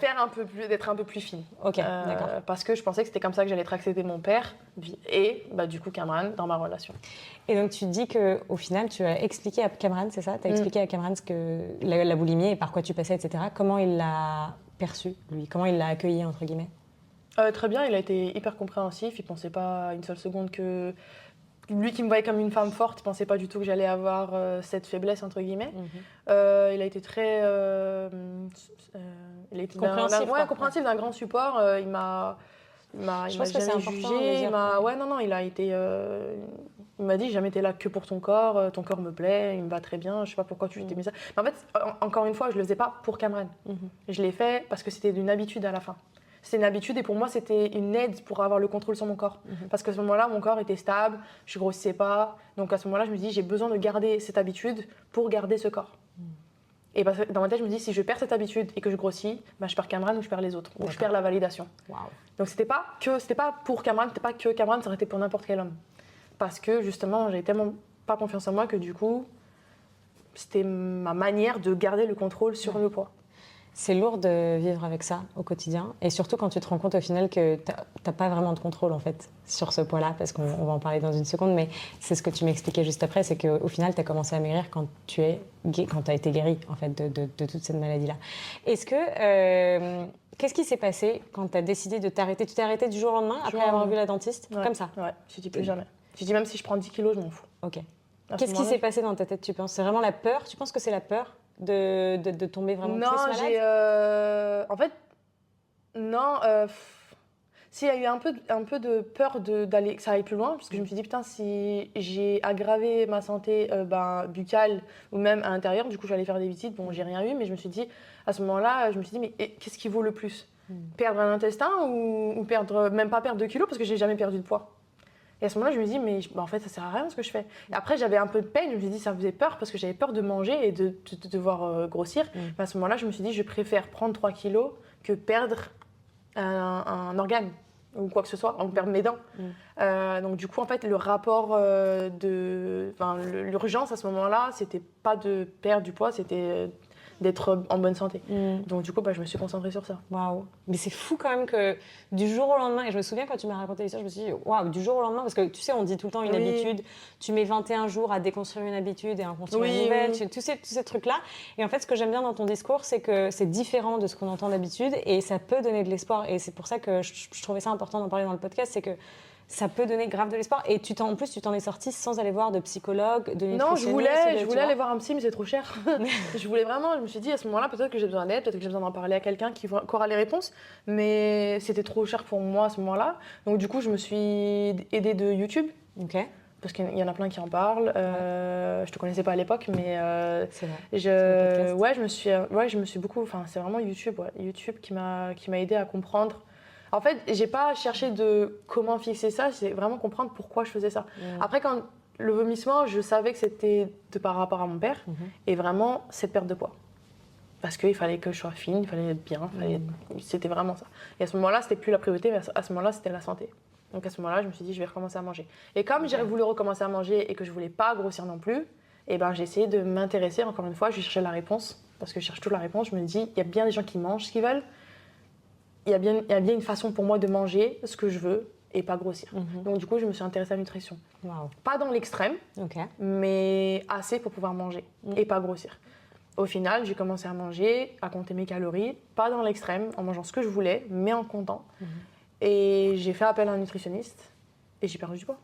D'être un peu plus fine. Ok, d'accord. Parce que je pensais que c'était comme ça que j'allais être acceptée de mon père et du coup Cameron dans ma relation. Et donc tu dis qu'au final, tu as expliqué à Cameron, c'est ça? Tu as expliqué à Cameron la boulimie et par quoi tu passais, etc. Comment il l'a perçu, lui? Comment il l'a accueilli, entre guillemets? Très bien, il a été hyper compréhensif. Il pensait pas une seule seconde que... Lui qui me voyait comme une femme forte, il pensait pas du tout que j'allais avoir cette faiblesse, entre guillemets. Il a été très... il a été compréhensif, quoi. compréhensif, d'un grand support. Il m'a Je pense que c'est jamais important de jugé. dire, Il a été... il m'a dit, jamais été là que pour ton corps me plaît, il me va très bien, je sais pas pourquoi tu t'es mis ça. Mais en fait, encore une fois, je le faisais pas pour Cameron. Je l'ai fait parce que c'était une habitude à la fin. C'était une habitude et pour moi, c'était une aide pour avoir le contrôle sur mon corps. Parce qu'à ce moment-là, mon corps était stable, je grossissais pas. Donc à ce moment-là, je me dis, j'ai besoin de garder cette habitude pour garder ce corps. Et parce que dans ma tête, je me dis, si je perds cette habitude et que je grossis, je perds Cameron ou je perds les autres. Ou je perds la validation. Wow. Donc c'était pas pour Cameron, c'était pas que Cameron, ça aurait été pour n'importe quel homme. Parce que justement, j'avais tellement pas confiance en moi que du coup, c'était ma manière de garder le contrôle sur le poids. C'est lourd de vivre avec ça au quotidien. Et surtout quand tu te rends compte au final que tu n'as pas vraiment de contrôle en fait sur ce poids-là, parce qu'on va en parler dans une seconde, mais c'est ce que tu m'expliquais juste après, c'est qu'au final, tu as commencé à maigrir quand tu as été guérie en fait, de toute cette maladie-là. Est-ce que... qu'est-ce qui s'est passé quand tu as décidé de t'arrêter? Tu t'es arrêtée du jour au lendemain après avoir vu la dentiste? Ouais. Comme ça? Ouais, je dis plus jamais. Je dis même si je prends 10 kilos, je m'en fous. Ok. Qu'est-ce qui s'est passé dans ta tête, tu penses? C'est vraiment la peur? Tu penses que c'est la peur de tomber vraiment plus malade? Non, en fait, non. S'il y a eu un peu de peur que ça aille plus loin, parce que je me suis dit, putain, si j'ai aggravé ma santé buccale ou même à l'intérieur, du coup, j'allais faire des visites. Bon, j'ai rien eu, mais je me suis dit, à ce moment-là, mais qu'est-ce qui vaut le plus? Perdre un intestin ou même pas perdre 2 kilos, parce que j'ai jamais perdu de poids. Et à ce moment-là, je me dis, mais en fait, ça sert à rien ce que je fais. Et après, j'avais un peu de peine. Je me suis dit, ça me faisait peur parce que j'avais peur de manger et de devoir grossir. Mais à ce moment-là, je me suis dit, je préfère prendre 3 kilos que perdre un organe ou quoi que ce soit, ou perdre mes dents. Donc, du coup, en fait, le rapport l'urgence à ce moment-là, c'était pas de perdre du poids, c'était d'être en bonne santé. Donc du coup, je me suis concentrée sur ça. Waouh. Mais c'est fou quand même que du jour au lendemain, et je me souviens quand tu m'as raconté l'histoire, je me suis dit, waouh, du jour au lendemain, parce que tu sais, on dit tout le temps une habitude, tu mets 21 jours à déconstruire une habitude et à en construire une nouvelle, tous ces trucs-là. Et en fait, ce que j'aime bien dans ton discours, c'est que c'est différent de ce qu'on entend d'habitude et ça peut donner de l'espoir. Et c'est pour ça que je trouvais ça important d'en parler dans le podcast, c'est que ça peut donner grave de l'espoir. Et en plus, tu t'en es sortie sans aller voir de psychologue, de nutritionniste. Non, je voulais aller voir un psy, mais c'est trop cher. Je voulais vraiment, je me suis dit à ce moment-là, peut-être que j'ai besoin d'aide, peut-être que j'ai besoin d'en parler à quelqu'un qui aura les réponses. Mais c'était trop cher pour moi à ce moment-là. Donc du coup, je me suis aidée de YouTube. Ok. Parce qu'il y en a plein qui en parlent. Je te connaissais pas à l'époque, mais c'est vrai. Je me suis beaucoup. Enfin, c'est vraiment YouTube, YouTube qui m'a aidée à comprendre. En fait, j'ai pas cherché de comment fixer ça, c'est vraiment comprendre pourquoi je faisais ça. Après, quand le vomissement, je savais que c'était par rapport à mon père et vraiment cette perte de poids. Parce qu'il fallait que je sois fine, il fallait être bien, c'était vraiment ça. Et à ce moment-là, c'était plus la priorité, mais à ce moment-là, c'était la santé. Donc à ce moment-là, je me suis dit, je vais recommencer à manger. Et comme j'ai voulu recommencer à manger et que je voulais pas grossir non plus, j'ai essayé de m'intéresser, encore une fois, je cherchais la réponse. Parce que je cherche toute la réponse, je me dis, il y a bien des gens qui mangent ce qu'ils veulent. Il y a bien une façon pour moi de manger ce que je veux et pas grossir. Donc du coup, je me suis intéressée à la nutrition. Wow. Pas dans l'extrême, mais assez pour pouvoir manger et pas grossir. Au final, j'ai commencé à manger, à compter mes calories, pas dans l'extrême, en mangeant ce que je voulais, mais en comptant. Et j'ai fait appel à un nutritionniste et j'ai perdu du poids.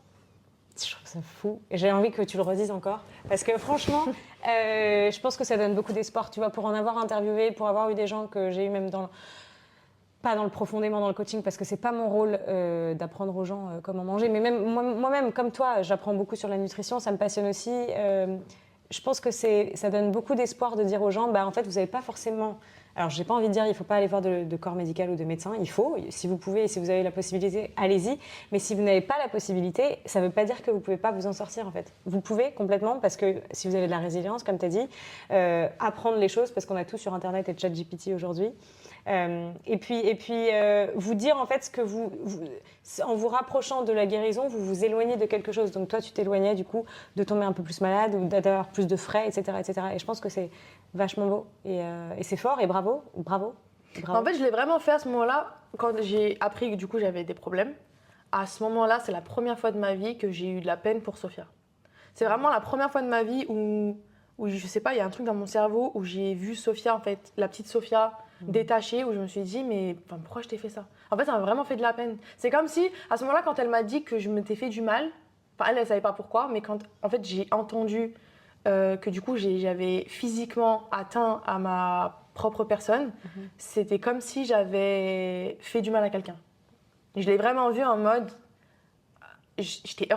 Je trouve ça fou. Et j'ai envie que tu le redises encore. Parce que franchement, je pense que ça donne beaucoup d'espoir. Tu vois, pour en avoir interviewé, pour avoir eu des gens que j'ai eu même pas profondément dans le coaching, parce que c'est pas mon rôle d'apprendre aux gens comment manger. Mais même moi-même, comme toi, j'apprends beaucoup sur la nutrition, ça me passionne aussi. Je pense que ça donne beaucoup d'espoir de dire aux gens, en fait, vous n'avez pas forcément... Alors, j'ai pas envie de dire il ne faut pas aller voir de corps médical ou de médecin. Il faut, si vous pouvez et si vous avez la possibilité, allez-y. Mais si vous n'avez pas la possibilité, ça ne veut pas dire que vous ne pouvez pas vous en sortir, en fait. Vous pouvez complètement, parce que si vous avez de la résilience, comme tu as dit, apprendre les choses, parce qu'on a tout sur Internet et ChatGPT aujourd'hui. Et puis vous dire en fait ce que en vous rapprochant de la guérison, vous vous éloignez de quelque chose. Donc toi, tu t'éloignais du coup de tomber un peu plus malade ou d'avoir plus de frais, etc., etc. Et je pense que c'est vachement beau et c'est fort et bravo. En fait, je l'ai vraiment fait à ce moment-là quand j'ai appris que du coup j'avais des problèmes. À ce moment-là, c'est la première fois de ma vie que j'ai eu de la peine pour Sophia. C'est vraiment la première fois de ma vie où je sais pas, il y a un truc dans mon cerveau où j'ai vu Sophia, en fait, la petite Sophia détachée, où je me suis dit, mais pourquoi je t'ai fait ça? En fait, ça m'a vraiment fait de la peine. C'est comme si, à ce moment-là, quand elle m'a dit que je m'étais fait du mal, elle ne savait pas pourquoi, mais quand en fait, j'ai entendu que du coup, j'avais physiquement atteint à ma propre personne, c'était comme si j'avais fait du mal à quelqu'un. Je l'ai vraiment vu en mode, j'ai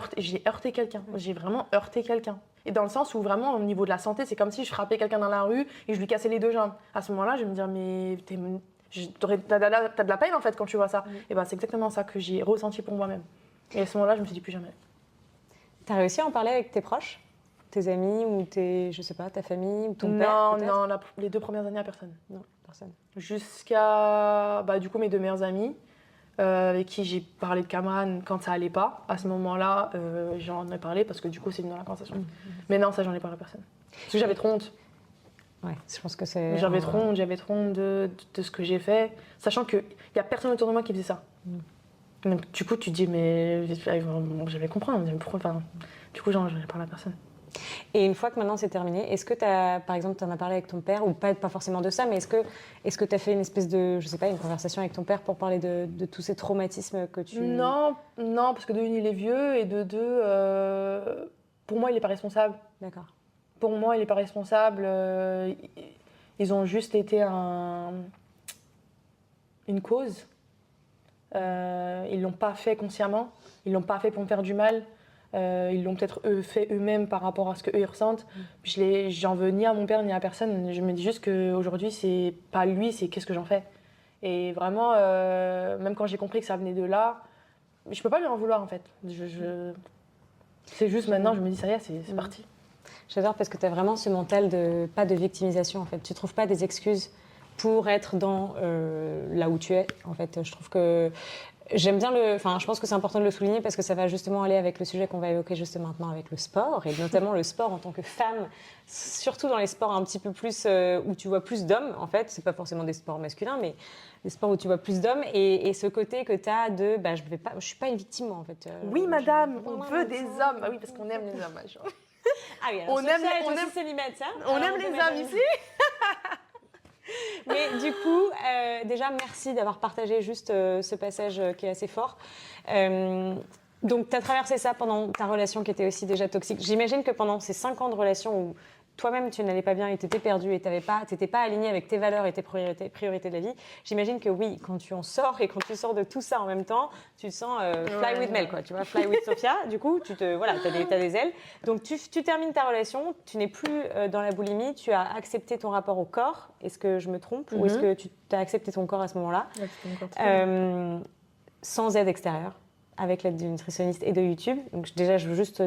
heurté quelqu'un. J'ai vraiment heurté quelqu'un. Et dans le sens où vraiment, au niveau de la santé, c'est comme si je frappais quelqu'un dans la rue et je lui cassais les deux jambes. À ce moment-là, je vais me dire, mais t'as de la peine en fait quand tu vois ça. Et c'est exactement ça que j'ai ressenti pour moi-même. Et à ce moment-là, je me suis dit plus jamais. T'as réussi à en parler avec tes proches? Tes amis ou je sais pas, ta famille ou ton père? Non, les 2 premières années à personne. Non, personne. Jusqu'à du coup mes 2 meilleures amies. Avec qui j'ai parlé de Cameron quand ça allait pas. À ce moment-là, j'en ai parlé parce que du coup, c'est venu dans la conversation. Mais non, ça, j'en ai parlé à personne. Parce que j'avais trop honte. Ouais, je pense que c'est... J'avais trop honte de ce que j'ai fait, sachant qu'il n'y a personne autour de moi qui faisait ça. Donc, du coup, tu te dis, mais j'allais comprendre. Pourquoi, du coup, j'en ai parlé à personne. Et une fois que maintenant c'est terminé, est-ce que par exemple, tu en as parlé avec ton père, ou pas forcément de ça, mais est-ce que tu as fait une espèce de, je sais pas, une conversation avec ton père pour parler de tous ces traumatismes que tu... Non, parce que de une, il est vieux, et de deux, pour moi, il n'est pas responsable. D'accord. Pour moi, il n'est pas responsable. Ils ont juste été une cause. Ils ne l'ont pas fait consciemment, ils ne l'ont pas fait pour me faire du mal. Ils l'ont peut-être fait eux-mêmes par rapport à ce qu'eux ils ressentent. J'en veux ni à mon père ni à personne. Je me dis juste qu'aujourd'hui, c'est pas lui, c'est qu'est-ce que j'en fais. Et vraiment, même quand j'ai compris que ça venait de là, je peux pas lui en vouloir en fait. C'est juste maintenant, je me dis ça y est, c'est parti. J'adore parce que tu as vraiment ce mental pas de victimisation en fait. Tu trouves pas des excuses pour être là où tu es. En fait, je trouve que J'aime bien enfin, je pense que c'est important de le souligner parce que ça va justement aller avec le sujet qu'on va évoquer juste maintenant avec le sport et notamment le sport en tant que femme, surtout dans les sports un petit peu plus où tu vois plus d'hommes en fait, c'est pas forcément des sports masculins mais des sports où tu vois plus d'hommes et ce côté que tu as de je suis pas une victime moi, en fait. Oui madame, on veut des hommes. Ah oui parce qu'on aime les hommes. Ah oui, alors on aime célibataire. On aime les hommes ici. Mais du coup, déjà, merci d'avoir partagé juste ce passage qui est assez fort. Donc, tu as traversé ça pendant ta relation qui était aussi déjà toxique. J'imagine que pendant ces 5 ans de relation où toi-même, tu n'allais pas bien et tu étais perdu et tu n'étais pas aligné avec tes valeurs et tes priorités de la vie, j'imagine que oui, quand tu en sors et quand tu sors de tout ça en même temps, tu te sens fly with Mel, quoi. Tu vois, fly with Sophia. Du coup, t'as des ailes. Donc, tu termines ta relation, tu n'es plus dans la boulimie, tu as accepté ton rapport au corps. Est-ce que je me trompe ou est-ce que tu as accepté ton corps à ce moment-là sans aide extérieure, avec l'aide d'une nutritionniste et de YouTube. Donc, déjà, je veux juste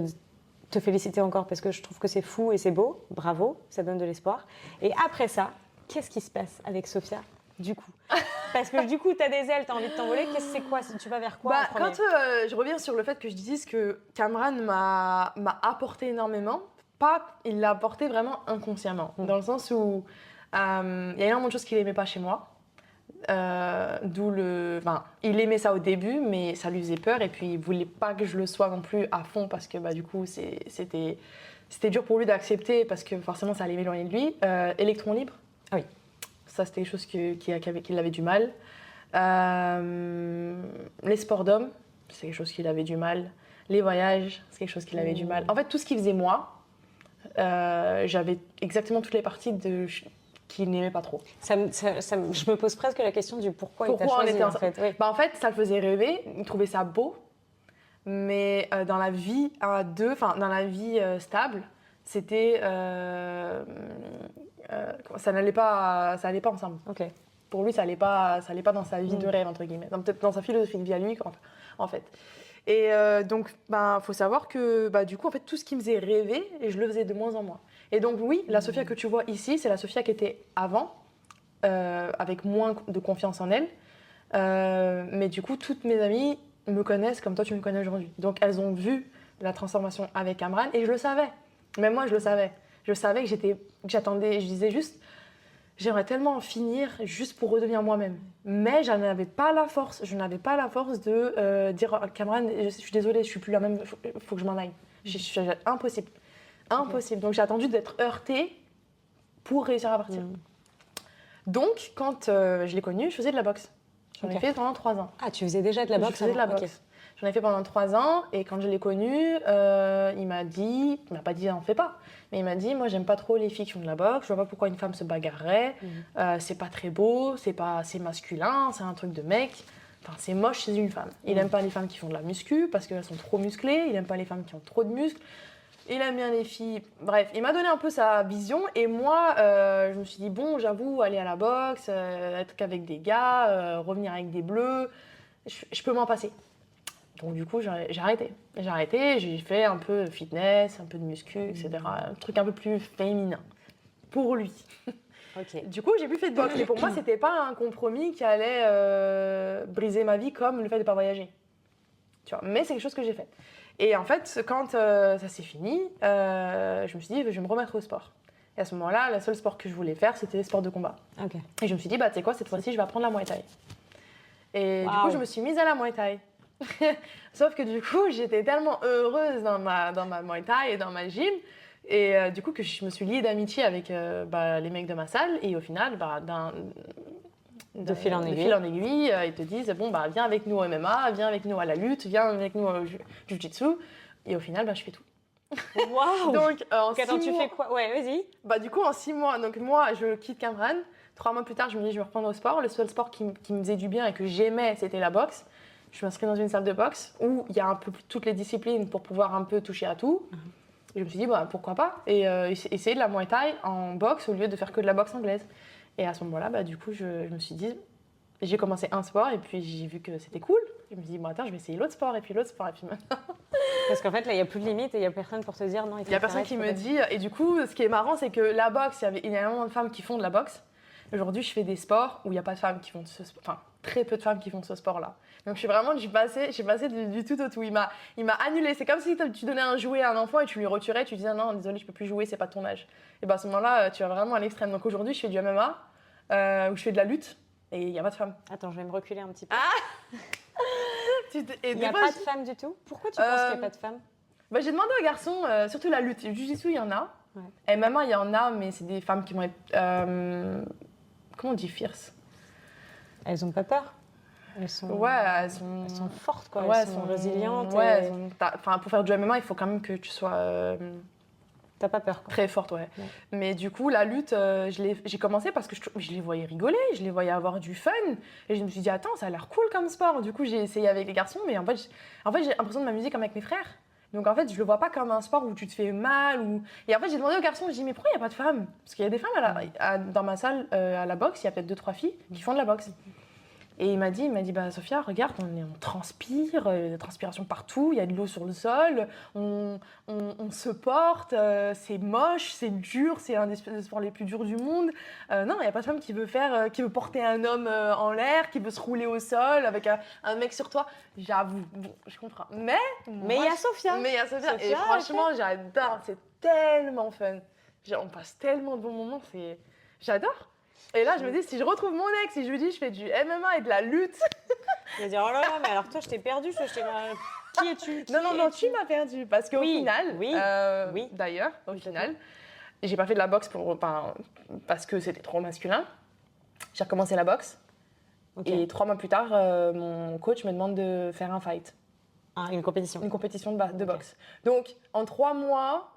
te féliciter encore parce que je trouve que c'est fou et c'est beau. Bravo, ça donne de l'espoir. Et après ça, qu'est-ce qui se passe avec Sophia, du coup? Parce que du coup, tu as des ailes, tu as envie de t'envoler. C'est quoi? Tu vas vers quoi Quand je reviens sur le fait que je dise que Cameron m'a apporté énormément, il l'a apporté vraiment inconsciemment. Dans le sens où il y a énormément de choses qu'il n'aimait pas chez moi. Il aimait ça au début, mais ça lui faisait peur et puis il voulait pas que je le sois non plus à fond parce que du coup c'était dur pour lui d'accepter parce que forcément ça allait m'éloigner de lui. Électron libre, ah oui, ça c'était quelque chose qu'il avait du mal. Les sports d'hommes, c'est quelque chose qu'il avait du mal. Les voyages, c'est quelque chose qu'il avait du mal. En fait, tout ce qu'il faisait moi, j'avais exactement toutes les parties qu'il n'aimait pas trop. Je me pose presque la question du pourquoi il t'a choisi, en fait. Oui. En fait, ça le faisait rêver, il trouvait ça beau, mais dans la vie à deux, dans la vie stable, c'était... ça n'allait pas ensemble. Okay. Pour lui, ça allait pas dans sa vie de rêve, entre guillemets, dans sa philosophie de vie à lui, en fait. Et donc, faut savoir que du coup, en fait, tout ce qui me faisait rêver, je le faisais de moins en moins. Et donc oui, la Sophia que tu vois ici, c'est la Sophia qui était avant, avec moins de confiance en elle. Mais du coup, toutes mes amies me connaissent comme toi tu me connais aujourd'hui. Donc elles ont vu la transformation avec Amran et je le savais. Même moi, je le savais. Je savais que j'attendais, je disais juste, j'aimerais tellement en finir juste pour redevenir moi-même. Mais je n'avais pas la force. Je n'avais pas la force de dire à Cameron, je suis désolée, je suis plus la même, faut que je m'en aille. Impossible. Impossible. Donc j'ai attendu d'être heurtée pour réussir à partir. Donc quand je l'ai connu, je faisais de la boxe. J'en ai fait pendant 3 ans. Ah, tu faisais déjà de la boxe? Je faisais de la boxe. J'en ai fait pendant 3 ans et quand je l'ai connu, il m'a pas dit n'en fais pas, mais il m'a dit moi j'aime pas trop les filles qui font de la boxe, je vois pas pourquoi une femme se bagarrerait, c'est pas très beau, c'est masculin, c'est un truc de mec. Enfin, c'est moche chez une femme. Il aime pas les femmes qui font de la muscu parce qu'elles sont trop musclées, il aime pas les femmes qui ont trop de muscles. Il aime bien les filles. Bref, il m'a donné un peu sa vision et moi, je me suis dit, bon, j'avoue, aller à la boxe, être qu'avec des gars, revenir avec des bleus, je peux m'en passer. Donc du coup, j'ai arrêté. J'ai fait un peu de fitness, un peu de muscu, etc. Un truc un peu plus féminin, pour lui. Okay. Du coup, j'ai plus fait de boxe. Et pour moi, c'était pas un compromis qui allait briser ma vie comme le fait de pas voyager. Tu vois, mais c'est quelque chose que j'ai fait. Et en fait, quand ça s'est fini, je me suis dit, je vais me remettre au sport. Et à ce moment-là, le seul sport que je voulais faire, c'était les sports de combat. Okay. Et je me suis dit, tu sais quoi, cette fois-ci, je vais apprendre la Muay Thai. Et du coup, je me suis mise à la Muay Thai. Sauf que du coup, j'étais tellement heureuse dans ma Muay Thai et dans ma gym. Et du coup, que je me suis liée d'amitié avec les mecs de ma salle. Et au final, de fil en aiguille, ils te disent bon viens avec nous au MMA, viens avec nous à la lutte, viens avec nous au jiu-jitsu et au final je fais tout. Waouh. Donc tu fais quoi? Ouais, vas-y. Du coup en 6 mois, donc moi je quitte Cameron. 3 mois plus tard, je me dis je vais reprendre au sport. Le seul sport qui me faisait du bien et que j'aimais, c'était la boxe. Je m'inscris dans une salle de boxe où il y a un peu toutes les disciplines pour pouvoir un peu toucher à tout. Et je me suis dit pourquoi pas et essayer de la Muay Thai en boxe au lieu de faire que de la boxe anglaise. Et à ce moment-là, du coup, je me suis dit, j'ai commencé un sport et puis j'ai vu que c'était cool. Je me suis dit, attends, je vais essayer l'autre sport et puis maintenant. Parce qu'en fait, là, il n'y a plus de limite et il n'y a personne pour te dire non. Il n'y a personne qui me dit. Et du coup, ce qui est marrant, c'est que la boxe, il y avait énormément de femmes qui font de la boxe. Aujourd'hui, je fais des sports où il n'y a pas de femmes qui font ce sport. Enfin, très peu de femmes qui font ce sport-là. Donc j'ai passé du tout au tout. Il m'a annulé. C'est comme si tu donnais un jouet à un enfant et tu lui retirais, tu disais non, désolé, je peux plus jouer, c'est pas ton âge. Et à ce moment-là, tu vas vraiment à l'extrême. Donc aujourd'hui, je fais du MMA, où je fais de la lutte et il n'y a pas de femmes. Attends, je vais me reculer un petit peu. Et il n'y a pas de femmes du tout? Pourquoi tu penses qu'il n'y a pas de femmes? J'ai demandé aux garçons, surtout la lutte. Jiu-jitsu, il y en a. Ouais. MMA, il y en a, mais c'est des femmes qui vont être. Comment on dit fierce? Elles n'ont pas peur? Elles sont fortes, quoi. Ouais, elles sont résilientes. Ouais, pour faire du MMA, il faut quand même que tu sois. T'as pas peur, quoi. Très forte, ouais. Mais du coup, la lutte, j'ai commencé parce que je les voyais rigoler, je les voyais avoir du fun. Et je me suis dit, attends, ça a l'air cool comme sport. Du coup, j'ai essayé avec les garçons, mais en fait, j'ai l'impression de m'amuser comme avec mes frères. Donc en fait, je le vois pas comme un sport où tu te fais mal. Et en fait, j'ai demandé aux garçons, j'ai dit, mais pourquoi il n'y a pas de femmes? Parce qu'il y a des femmes dans ma salle à la boxe, il y a peut-être 2-3 filles qui font de la boxe. Et il m'a dit, bah, Sophia, regarde, on transpire, il y a de la transpiration partout, il y a de l'eau sur le sol, on se porte, c'est moche, c'est dur, c'est un des sports les plus durs du monde. Non, il n'y a pas de femme qui veut porter un homme en l'air, qui veut se rouler au sol avec un mec sur toi. J'avoue, bon, je comprends. Mais il y a Sophia. Et franchement, j'adore, c'est tellement fun. On passe tellement de bons moments, j'adore. Et là, je me dis, si je retrouve mon ex, si je lui dis, je fais du MMA et de la lutte. Il va dire, oh là là, mais alors toi, je t'ai perdu. Qui es-tu? Non, tu m'as perdu. Parce qu'au final, d'ailleurs, au final, j'ai pas fait de la boxe parce que c'était trop masculin. J'ai recommencé la boxe. Okay. Et 3 mois plus tard, mon coach me demande de faire un fight. Une compétition. Une compétition de boxe. Donc, en 3 mois,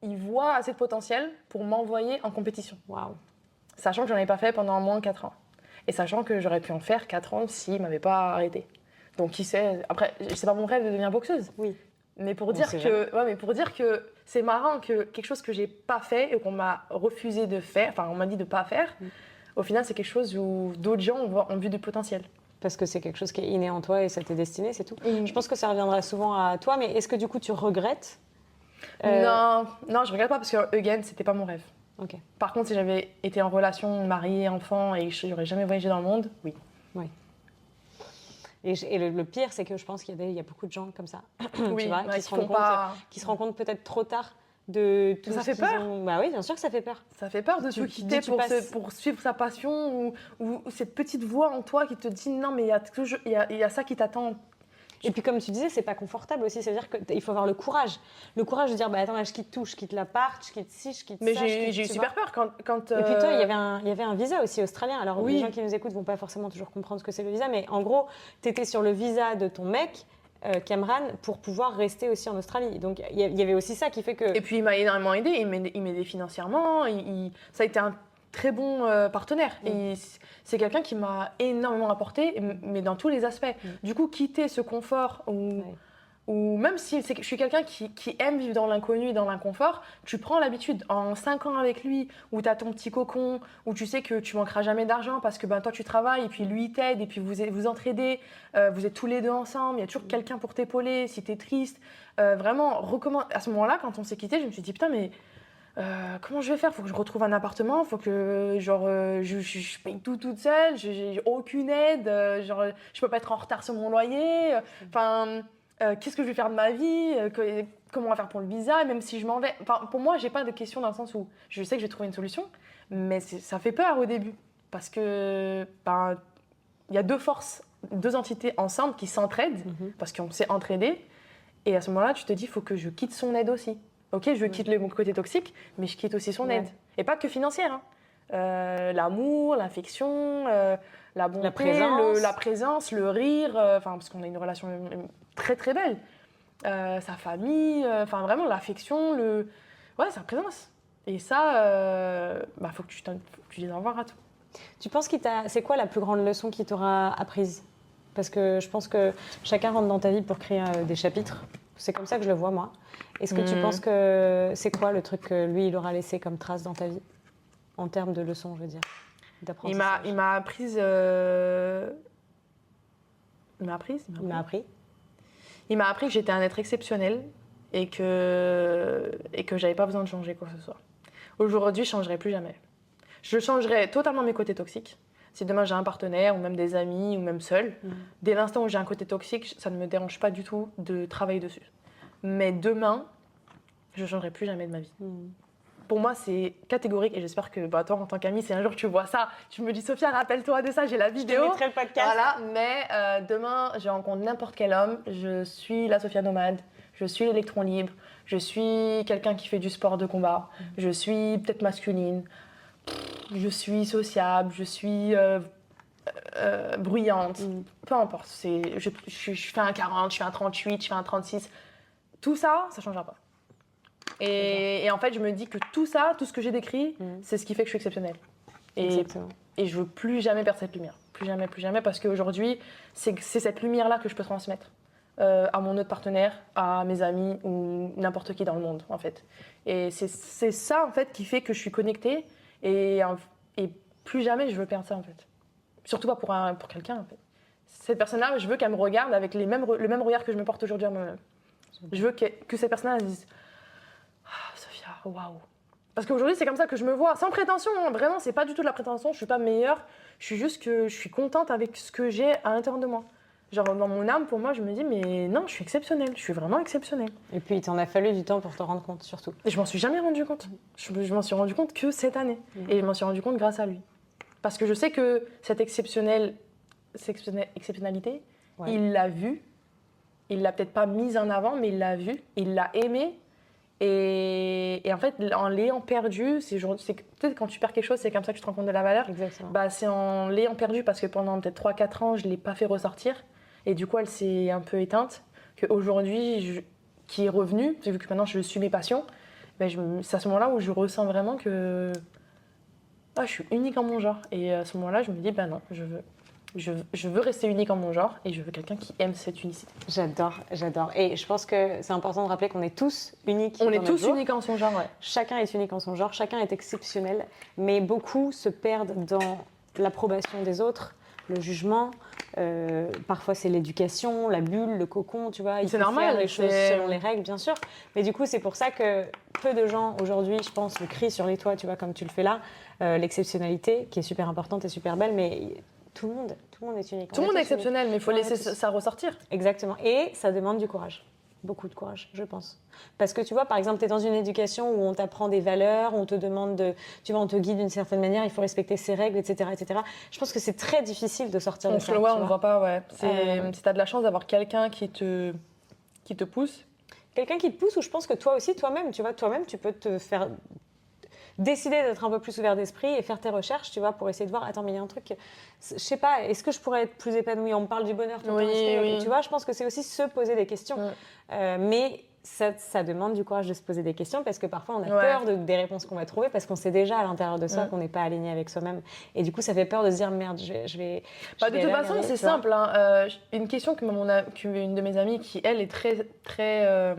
il voit assez de potentiel pour m'envoyer en compétition. Waouh. Sachant que j'en avais pas fait pendant moins de 4 ans. Et sachant que j'aurais pu en faire 4 ans s'il ne m'avait pas arrêté. Donc qui sait, après, c'est pas mon rêve de devenir boxeuse. Oui. Mais pour dire que c'est marrant que quelque chose que j'ai pas fait et qu'on m'a refusé de faire, enfin on m'a dit de pas faire, au final c'est quelque chose où d'autres gens ont vu du potentiel. Parce que c'est quelque chose qui est inné en toi et ça t'est destiné, c'est tout. Je pense que ça reviendra souvent à toi, mais est-ce que du coup tu regrettes Non, je regrette pas parce que again, c'était pas mon rêve. Okay. Par contre, si j'avais été en relation, mariée, enfant et que je n'aurais jamais voyagé dans le monde, oui. Et le pire, c'est que je pense qu'il y a beaucoup de gens comme ça, oui, tu vois, qui se rendent compte peut-être trop tard de tout ça ce fait peur. Bah oui, bien sûr que ça fait peur. Ça fait peur de se quitter pour suivre sa passion ou cette petite voix en toi qui te dit non, mais il y a ça qui t'attend. Et puis comme tu disais, c'est pas confortable aussi, c'est-à-dire qu'il faut avoir le courage. Le courage de dire, bah attends, là, je quitte tout, je quitte l'appart, je quitte ci, je quitte mais ça. Mais j'ai eu super peur quand Et puis toi, il y avait un visa aussi australien. Alors oui. Les gens qui nous écoutent vont pas forcément toujours comprendre ce que c'est le visa, mais en gros, tu étais sur le visa de ton mec, Cameron, pour pouvoir rester aussi en Australie. Donc il y avait aussi ça qui fait que... Et puis il m'a énormément aidé, il m'aidait financièrement, ça a été un très bon partenaire. Et c'est quelqu'un qui m'a énormément apporté, mais dans tous les aspects. Du coup, quitter ce confort ou même si je suis quelqu'un qui aime vivre dans l'inconnu et dans l'inconfort, tu prends l'habitude. En 5 ans avec lui, où tu as ton petit cocon, où tu sais que tu manqueras jamais d'argent parce que toi tu travailles et puis lui il t'aide et puis vous entraidez, vous êtes tous les deux ensemble, il y a toujours quelqu'un pour t'épauler si tu es triste. Vraiment, à ce moment-là, quand on s'est quitté, je me suis dit putain mais... comment je vais faire? Faut que je retrouve un appartement, faut que je paye tout toute seule, j'ai aucune aide, je peux pas être en retard sur mon loyer. Enfin, qu'est-ce que je vais faire de ma vie? Comment on va faire pour le visa? Même si je m'en vais. Enfin, pour moi, j'ai pas de question dans le sens où je sais que je vais trouver une solution, mais ça fait peur au début parce que il y a 2 forces, 2 entités ensemble qui s'entraident parce qu'on s'est entraidés. Et à ce moment-là, tu te dis, faut que je quitte son aide aussi. Ok, je quitte mon côté toxique, mais je quitte aussi son aide. Et pas que financière. L'amour, l'affection, la bonté, la présence, le rire, parce qu'on a une relation très très belle. Sa famille, vraiment l'affection, sa présence. Et ça, faut que tu dises au revoir à tout. Tu penses c'est quoi la plus grande leçon qu'il t'aura apprise? Parce que je pense que chacun rentre dans ta vie pour créer des chapitres. C'est comme ça que je le vois, moi. Est-ce que tu penses que c'est quoi le truc que lui, il aura laissé comme trace dans ta vie? En termes de leçons, je veux dire, d'apprentissage. Il m'a appris que j'étais un être exceptionnel et que j'avais pas besoin de changer quoi que ce soit. Aujourd'hui, je changerai plus jamais. Je changerai totalement mes côtés toxiques. Si demain j'ai un partenaire ou même des amis ou même seul, dès l'instant où j'ai un côté toxique, ça ne me dérange pas du tout de travailler dessus. Mais demain, je ne changerai plus jamais de ma vie. Pour moi, c'est catégorique et j'espère que toi, en tant qu'amie, si un jour tu vois ça, tu me dis Sophia, rappelle-toi de ça, j'ai la vidéo. Je te mettrai le podcast. Voilà, mais demain, je rencontre n'importe quel homme, je suis la Sophia nomade, je suis l'électron libre, je suis quelqu'un qui fait du sport de combat, je suis peut-être masculine, je suis sociable, je suis bruyante, peu importe. Je fais un 40, je fais un 38, je fais un 36. Tout ça, ça ne changera pas. Et en fait, je me dis que tout ça, tout ce que j'ai décrit, c'est ce qui fait que je suis exceptionnelle. Et je veux plus jamais perdre cette lumière. Plus jamais, parce qu'aujourd'hui, c'est cette lumière-là que je peux transmettre à mon autre partenaire, à mes amis ou n'importe qui dans le monde, en fait. Et c'est ça, en fait, qui fait que je suis connectée et plus jamais je veux perdre ça, en fait. Surtout pas pour quelqu'un, en fait. Cette personne-là, je veux qu'elle me regarde avec le même regard que je me porte aujourd'hui à moi-même. Je veux que cette personne-là dise Sophia, waouh. Parce qu'aujourd'hui, c'est comme ça que je me vois, sans prétention, hein. Vraiment, c'est pas du tout de la prétention, je suis pas meilleure, je suis juste que je suis contente avec ce que j'ai à l'intérieur de moi. Genre, dans mon âme, pour moi, je me dis, mais non, je suis exceptionnelle, je suis vraiment exceptionnelle. Et puis, il t'en a fallu du temps pour te rendre compte, surtout. Et je m'en suis jamais rendu compte. Je m'en suis rendu compte que cette année. Et je m'en suis rendu compte grâce à lui. Parce que je sais que cette exceptionnalité, il l'a vue. Il l'a peut-être pas mise en avant, mais il l'a vue, il l'a aimée. Et en fait, en l'ayant perdu, peut-être quand tu perds quelque chose, c'est comme ça que tu te rends compte de la valeur. Exactement. Bah, c'est en l'ayant perdu parce que pendant peut-être 3-4 ans, je ne l'ai pas fait ressortir. Et du coup, elle s'est un peu éteinte. Qu'aujourd'hui, qui est revenue, vu que maintenant je suis mes passions, bah, c'est à ce moment-là où je ressens vraiment que je suis unique en mon genre. Et à ce moment-là, je me dis, bah non, je veux rester unique en mon genre et je veux quelqu'un qui aime cette unicité. J'adore. Et je pense que c'est important de rappeler qu'on est tous uniques. On est tous uniques en son genre, ouais. Chacun est unique en son genre, chacun est exceptionnel, mais beaucoup se perdent dans l'approbation des autres, le jugement. Parfois, c'est l'éducation, la bulle, le cocon, tu vois. C'est normal. Faire les choses selon les règles, bien sûr. Mais du coup, c'est pour ça que peu de gens, aujourd'hui, je pense, le crient sur les toits, tu vois, comme tu le fais là. L'exceptionnalité, qui est super importante et super belle, mais tout le monde est unique. Tout le monde est exceptionnel, mais il faut laisser ça ressortir. Exactement. Et ça demande du courage. Beaucoup de courage, je pense. Parce que tu vois, par exemple, tu es dans une éducation où on t'apprend des valeurs, on te demande on te guide d'une certaine manière, il faut respecter ses règles, etc., etc. Je pense que c'est très difficile de sortir de ça. On ne voit pas, ouais. Si tu as de la chance d'avoir quelqu'un qui te pousse. Quelqu'un qui te pousse, ou je pense que toi aussi, toi-même, tu peux te faire décider d'être un peu plus ouvert d'esprit et faire tes recherches, tu vois, pour essayer de voir, attends, mais il y a un truc, je sais pas, est-ce que je pourrais être plus épanouie? On me parle du bonheur tout le temps. Oui. Tu vois, je pense que c'est aussi se poser des questions. Mais ça demande du courage de se poser des questions parce que parfois on a peur des réponses qu'on va trouver parce qu'on sait déjà à l'intérieur de soi qu'on n'est pas aligné avec soi-même. Et du coup, ça fait peur de se dire, merde, je vais de toute façon, c'est simple. Hein. Une question qu'une de mes amies qui, elle, est très, très...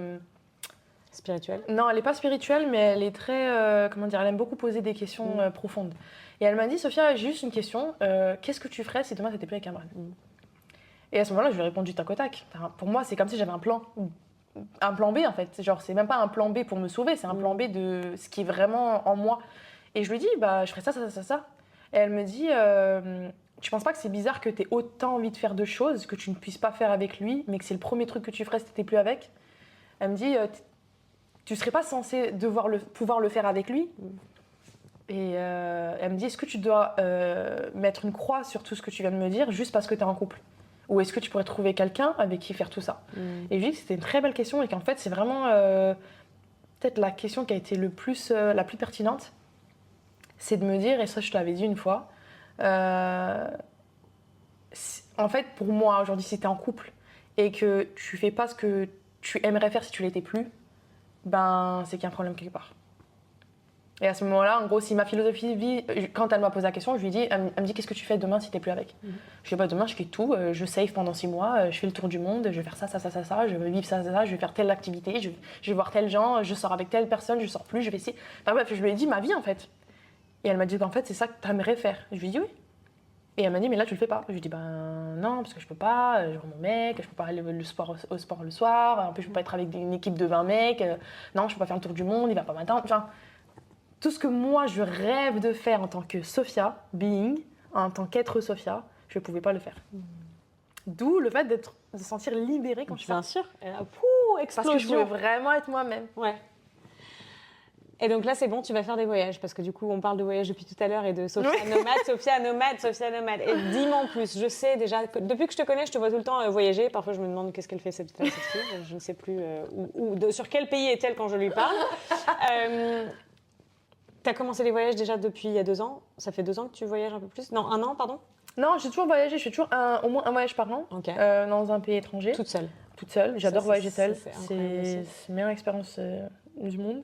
spirituelle? Non, elle n'est pas spirituelle, mais elle est très... elle aime beaucoup poser des questions profondes. Et elle m'a dit, Sophia, j'ai juste une question. Qu'est-ce que tu ferais si demain tu n'étais plus avec Cameron? Et à ce moment-là, je lui ai répondu tac au tac. Enfin, pour moi, c'est comme si j'avais un plan B, en fait. Genre, c'est même pas un plan B pour me sauver, c'est un plan B de ce qui est vraiment en moi. Et je lui dis, bah, je ferais ça. Et elle me dit, tu penses pas que c'est bizarre que tu aies autant envie de faire de choses que tu ne puisses pas faire avec lui, mais que c'est le premier truc que tu ferais si tu n'étais plus avec? Elle me dit, tu serais pas censé pouvoir le faire avec lui? Et elle me dit, est-ce que tu dois mettre une croix sur tout ce que tu viens de me dire juste parce que tu es en couple? Ou est-ce que tu pourrais trouver quelqu'un avec qui faire tout ça? Et je lui dis que c'était une très belle question et qu'en fait, c'est vraiment peut-être la question qui a été la plus pertinente. C'est de me dire, et ça je te l'avais dit une fois, en fait, pour moi, aujourd'hui, si tu es en couple et que tu fais pas ce que tu aimerais faire si tu l'étais plus, ben, c'est qu'il y a un problème quelque part. Et à ce moment-là, en gros, si ma philosophie de vie, quand elle m'a posé la question, je lui dis, elle me dit, qu'est-ce que tu fais demain si t'es plus avec? Je dis, demain, je fais tout, je save pendant 6 mois, je fais le tour du monde, je vais faire ça, je vais vivre ça, je vais faire telle activité, je vais voir tel gens, je sors avec telle personne, je sors plus, je vais essayer. Enfin bref, je lui ai dit ma vie, en fait. Et elle m'a dit qu'en fait, c'est ça que t'aimerais faire. Je lui ai dit oui. Et elle m'a dit, mais là, tu le fais pas. Je lui ai dit, non, parce que je peux pas, j'ai mon mec, je peux pas aller au sport le soir, en plus, je peux pas être avec une équipe de 20 mecs, non, je peux pas faire le tour du monde, il va pas m'attendre. Enfin, tout ce que moi, je rêve de faire en tant que Sophia, being, en tant qu'être Sophia, je ne pouvais pas le faire. D'où le fait de se sentir libérée quand je Bien pars. sûr. Et là, Parce que je voulais explosion. vraiment être moi-même. Ouais. Et donc là, c'est bon, tu vas faire des voyages, parce que du coup, on parle de voyage depuis tout à l'heure et de Sophia nomade, Sophia nomade, Sophia nomade. Et dis-moi en plus, je sais déjà, depuis que je te connais, je te vois tout le temps voyager. Parfois, je me demande qu'est-ce qu'elle fait cette fille. Je ne sais plus sur quel pays est-elle quand je lui parle. Tu as commencé les voyages déjà depuis il y a 2 ans. Ça fait 2 ans que tu voyages un peu plus. Non, 1 an, pardon. Non, j'ai toujours voyagé, je fais toujours au moins un voyage par an Ok. dans un pays étranger. Toute seule. Toute seule, j'adore voyager seule. C'est incroyable aussi. C'est la meilleure expérience du monde.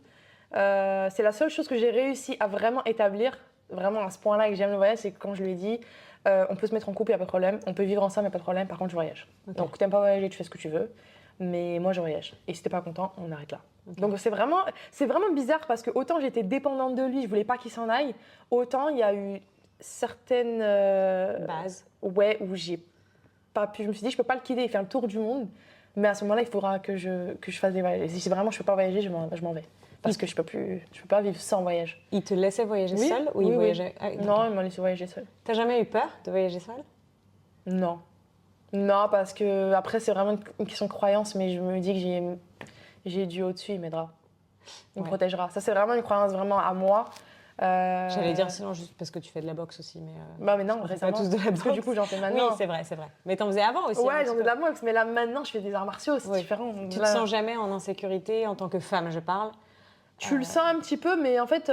C'est la seule chose que j'ai réussi à vraiment établir, vraiment à ce point-là que j'aime le voyage, c'est que quand je lui ai dit on peut se mettre en couple, il n'y a pas de problème, on peut vivre ensemble, il n'y a pas de problème, par contre je voyage. Okay. Donc t'aimes pas voyager, tu fais ce que tu veux, mais moi je voyage. Et si t'es pas content, on arrête là. Okay. Donc c'est vraiment bizarre parce que autant j'étais dépendante de lui, je voulais pas qu'il s'en aille, autant il y a eu certaines bases. Ouais, où j'ai pas pu, je me suis dit je peux pas le quitter et faire le tour du monde, mais à ce moment-là il faudra que je fasse des voyages. Et si vraiment je peux pas voyager, je m'en vais. Parce que je peux pas vivre sans voyage. Il te laissait voyager seul ou il voyageait Non, il m'a laissé voyager seul. T'as jamais eu peur de voyager seul? Non. Non, parce que après c'est vraiment une question de croyance, mais je me dis que j'ai Dieu au-dessus, il m'aidera. Il me protégera. Ça c'est vraiment une croyance vraiment à moi. J'allais dire sinon juste parce que tu fais de la boxe aussi, mais. Bah mais non, on fait pas tous de la boxe. Parce que du coup j'en fais maintenant. Oui, c'est vrai. Mais t'en faisais avant aussi. Ouais, j'en fais de la boxe, mais là maintenant je fais des arts martiaux, c'est différent. Tu te sens jamais en insécurité en tant que femme, je parle? Tu le sens un petit peu, mais en fait,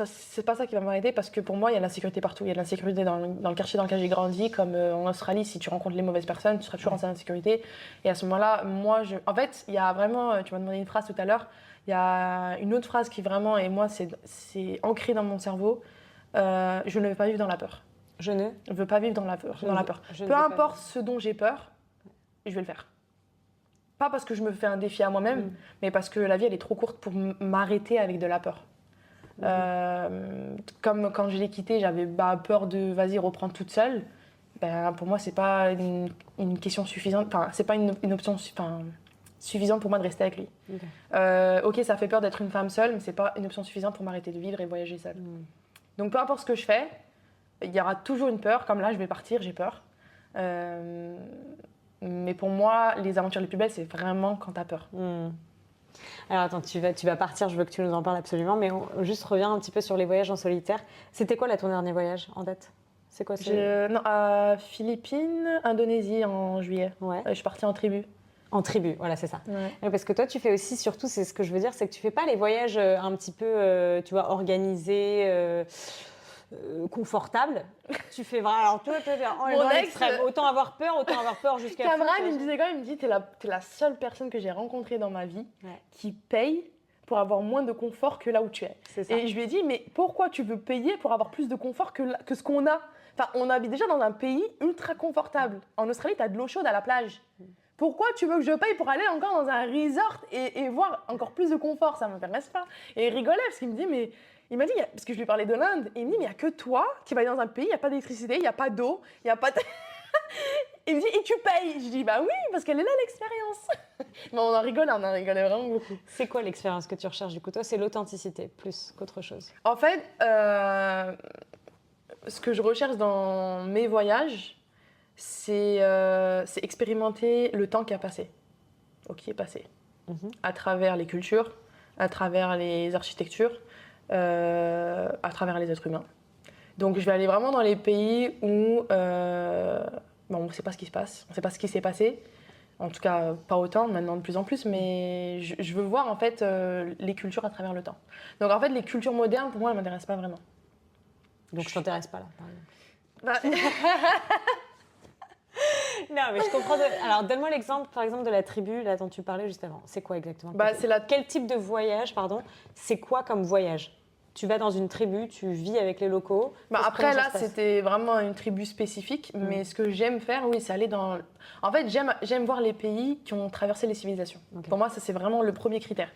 c'est pas ça qui va m'arrêter parce que pour moi, il y a de l'insécurité partout. Il y a de l'insécurité dans le quartier dans lequel j'ai grandi, comme en Australie. Si tu rencontres les mauvaises personnes, tu seras toujours en insécurité. Et à ce moment-là, moi, en fait, il y a vraiment, tu m'as demandé une phrase tout à l'heure, il y a une autre phrase qui vraiment, et moi, c'est ancré dans mon cerveau. Je ne veux pas vivre dans la peur. Je ne veux pas vivre dans la peur. Peu importe ce dont j'ai peur, je vais le faire. Pas parce que je me fais un défi à moi-même, mais parce que la vie, elle est trop courte pour m'arrêter avec de la peur. Comme quand je l'ai quitté, j'avais peur de, vas-y, reprendre toute seule. Pour moi, c'est pas une question suffisante. Enfin, c'est pas une option suffisante pour moi de rester avec lui. Ok, ça fait peur d'être une femme seule, mais c'est pas une option suffisante pour m'arrêter de vivre et voyager seule. Donc, peu importe ce que je fais, il y aura toujours une peur. Comme là, je vais partir, j'ai peur. Mais pour moi, les aventures les plus belles, c'est vraiment quand t'as peur. Alors attends, tu vas partir, je veux que tu nous en parles absolument, mais juste reviens un petit peu sur les voyages en solitaire. C'était quoi là ton dernier voyage en date? C'est quoi Non, à Philippines, Indonésie en juillet. Ouais. Je suis partie en tribu. En tribu, voilà, c'est ça. Ouais. Parce que toi, tu fais aussi, surtout, c'est ce que je veux dire, c'est que tu fais pas les voyages un petit peu, tu vois, organisés, confortables. Tu fais vraiment, alors toi, Mon ex, extrême. Autant avoir peur jusqu'à Cameron, il me disait quand même, il me dit, t'es la seule personne que j'ai rencontrée dans ma vie qui paye pour avoir moins de confort que là où tu es. C'est ça. Et je lui ai dit, mais pourquoi tu veux payer pour avoir plus de confort que ce qu'on a? Enfin, on habite déjà dans un pays ultra confortable. En Australie, t'as de l'eau chaude à la plage. Pourquoi tu veux que je paye pour aller encore dans un resort et voir encore plus de confort? Ça ne m'intéresse pas. Et il rigolait parce qu'il me dit, mais... Il m'a dit, parce que je lui parlais de l'Inde, et il me dit, mais il n'y a que toi qui vas aller dans un pays, il n'y a pas d'électricité, il n'y a pas d'eau, il n'y a pas de... Il me dit, et tu payes? Je dis, bah oui, parce qu'elle est là l'expérience. Mais on en rigolait vraiment beaucoup. C'est quoi l'expérience que tu recherches du coup? Toi, c'est l'authenticité plus qu'autre chose. En fait, ce que je recherche dans mes voyages, c'est expérimenter le temps qui a passé, ou qui est passé, à travers les cultures, à travers les architectures, à travers les êtres humains. Donc je vais aller vraiment dans les pays où on ne sait pas ce qui se passe, on ne sait pas ce qui s'est passé, en tout cas pas autant, maintenant de plus en plus, mais je veux voir en fait les cultures à travers le temps. Donc en fait les cultures modernes pour moi elles ne m'intéressent pas vraiment. Donc je t'intéresse pas là par exemple. Non mais je comprends. Alors donne-moi l'exemple par exemple de la tribu là dont tu parlais juste avant. C'est quoi exactement? Quel type de voyage, pardon? C'est quoi comme voyage? Tu vas dans une tribu, tu vis avec les locaux. Après, là, c'était vraiment une tribu spécifique. Mais ce que j'aime faire, oui, c'est aller dans... En fait, j'aime voir les pays qui ont traversé les civilisations. Okay. Pour moi, ça, c'est vraiment le premier critère.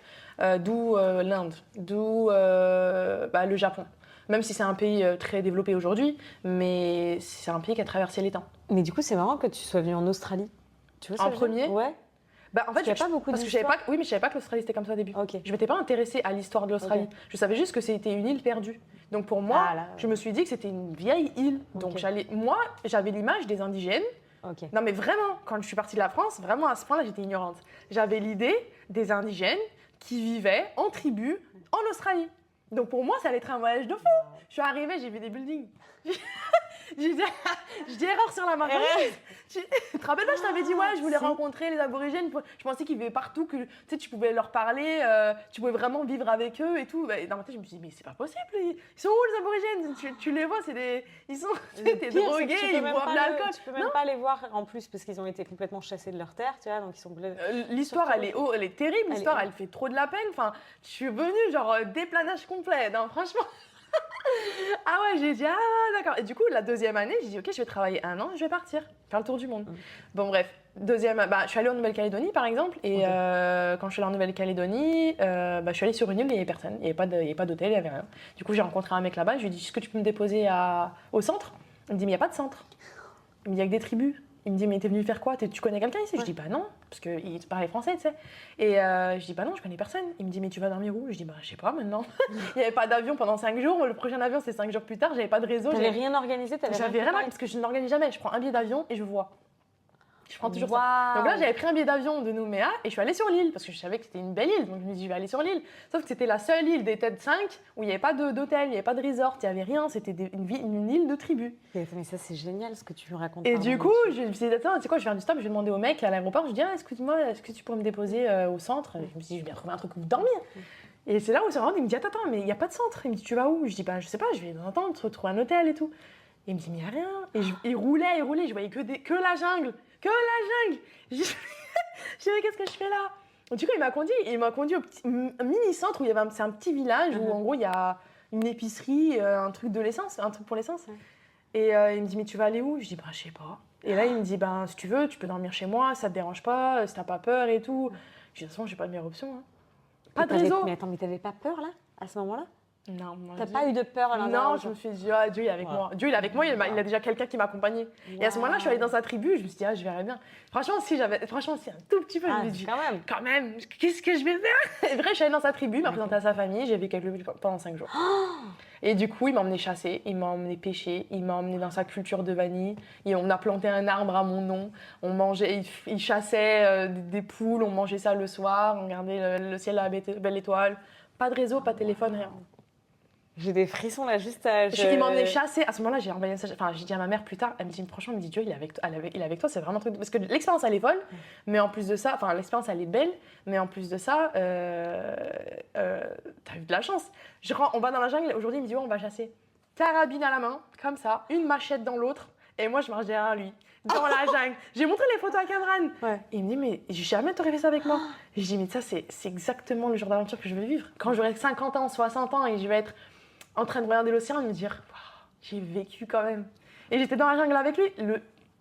D'où l'Inde, d'où le Japon. Même si c'est un pays très développé aujourd'hui, mais c'est un pays qui a traversé les temps. Mais du coup, c'est marrant que tu sois venu en Australie. Tu vois ça en premier? Ouais. En fait, il n'y a pas beaucoup d'histoires. Oui, mais je savais pas que l'Australie c'était comme ça au début. Okay. Je m'étais pas intéressée à l'histoire de l'Australie. Okay. Je savais juste que c'était une île perdue. Donc pour moi, Ah, là, je me suis dit que c'était une vieille île. Donc Ok. j'avais l'image des indigènes. Ok. Non mais vraiment, quand je suis partie de la France, vraiment à ce point-là, j'étais ignorante. J'avais l'idée des indigènes qui vivaient en tribu en Australie. Donc pour moi, ça allait être un voyage de fou. Je suis arrivée, j'ai vu des buildings. J'ai dit erreur sur la marchandise. Tu te rappelles pas, je t'avais dit, ouais, je voulais Si. rencontrer les aborigènes. Je pensais qu'ils vivaient partout, que tu sais, tu pouvais leur parler, tu pouvais vraiment vivre avec eux et tout. Bah, dans ma tête, je me suis dit, mais c'est pas possible. Ils sont où les aborigènes? Tu les vois, ils sont t'es Pire, c'est que drogués, tu peux ils même boivent pas de l'alcool. Tu peux même pas les voir en plus parce qu'ils ont été complètement chassés de leur terre, tu vois, donc ils sont L'histoire, Surtout- elle est terrible. Elle est L'histoire, horrible. elle fait trop de la peine. Enfin, je suis venue, genre, déplanage complet. Non, franchement. Ah ouais, j'ai dit, ah d'accord. Et du coup, la deuxième année, j'ai dit, ok, je vais travailler 1 an, je vais partir, faire le tour du monde. Bon, bref, je suis allée en Nouvelle-Calédonie, par exemple. Et Ok. quand je suis allée en Nouvelle-Calédonie, je suis allée sur une île, mais il n'y avait personne. Il n'y avait pas d'hôtel, il n'y avait rien. Du coup, j'ai rencontré un mec là-bas. Je lui ai dit, est-ce que tu peux me déposer au centre? Il me dit, mais il n'y a pas de centre. Il me dit, il y a que des tribus. Il me dit, mais t'es venu faire quoi? Tu connais quelqu'un ici? Ouais. Je dis, bah non, parce qu'il parlait français, tu sais. Et je dis, bah non, je connais personne. Il me dit, mais tu vas dormir où? Je dis, bah je sais pas maintenant. Il n'y avait pas d'avion pendant 5 jours. Le prochain avion, c'est 5 jours plus tard. J'avais pas de réseau. T'avais rien organisé, J'avais rien, parce que je ne l'organise jamais. Je prends un billet d'avion et je vois. Je prends toujours ça. Waouh. Donc là, j'avais pris un billet d'avion de Nouméa et je suis allée sur l'île parce que je savais que c'était une belle île. Donc je me dis, je vais aller sur l'île. Sauf que c'était la seule île des TED 5 où il n'y avait pas d'hôtel, il n'y avait pas de resort, il n'y avait rien. C'était une île de tribu. Mais ça, c'est génial ce que tu me racontes. Et pardon, du coup, là-dessus. je me suis dit, attends, tu sais quoi, je vais faire du stop. Je vais demander au mec à l'aéroport. Je lui dis, ah, excuse-moi, est-ce que tu pourrais me déposer au centre? Et je me suis dit, je vais bien trouver un truc où dormir. Et c'est là où c'est vraiment, il me dit, attends, mais il n'y a pas de centre. Il me dit, tu vas où? Je dis, bah, je sais pas, je vais dans un temps trouver un hôtel et tout. Et il me dit, mais il n'y a rien. Et il roulait, je voyais que la jungle. Que la jungle. Je dis, mais qu'est-ce que je fais là? Et du coup, il m'a conduit au un mini-centre où c'est un petit village où en gros, il y a une épicerie, un truc de l'essence, un truc pour l'essence. Et il me dit, mais tu vas aller où? Je dis, bah, je sais pas. Et là, il me dit, ben, si tu veux, tu peux dormir chez moi, ça te dérange pas, si t'as pas peur et tout. Je dis, de toute façon, j'ai pas de meilleure option. Hein. Pas de réseau. Mais attends, mais t'avais pas peur là, à ce moment-là? Non, moi, T'as pas eu de peur à l'intérieur? Non, je me suis dit, ah, Dieu il est avec moi. Dieu il est avec moi, il a déjà quelqu'un qui m'accompagnait. Et à ce moment-là, je suis allée dans sa tribu, je me suis dit, ah, je verrai bien. Franchement, si un tout petit peu, je me dis, quand même, qu'est-ce que je vais faire? Et vrai, je suis allée dans sa tribu, il m'a présenté à sa famille, j'ai vécu avec lui pendant 5 jours. Et du coup, il m'a emmené chasser, il m'a emmené pêcher, il m'a emmené dans sa culture de vanille. Et on a planté un arbre à mon nom. On mangeait, il chassait des poules, on mangeait ça le soir, on regardait le ciel à la belle étoile. Pas de réseau, pas de téléphone, rien. J'ai des frissons là, juste à. Il m'a emmené chasser. À ce moment-là, j'ai envoyé un message. Enfin, j'ai dit à ma mère plus tard. Elle me dit, franchement, elle me dit, Dieu, il est avec toi, c'est vraiment un truc. Parce que l'expérience, elle est folle. Mais en plus de ça, enfin, l'expérience, elle est belle. Mais en plus de ça, t'as eu de la chance. On va dans la jungle. Aujourd'hui, il me dit, ouais, on va chasser. Carabine à la main, comme ça, une machette dans l'autre. Et moi, je marche derrière lui, dans la jungle. J'ai montré les photos à Cameron. Ouais. Et il me dit, mais jamais t'aurais fait ça avec moi. Et je dis, mais ça, c'est exactement le genre d'aventure que je veux vivre. Quand j'aurai 50 ans, 60 ans et je vais être en train de regarder l'océan et me dire, wow, j'ai vécu quand même. Et j'étais dans la jungle avec lui,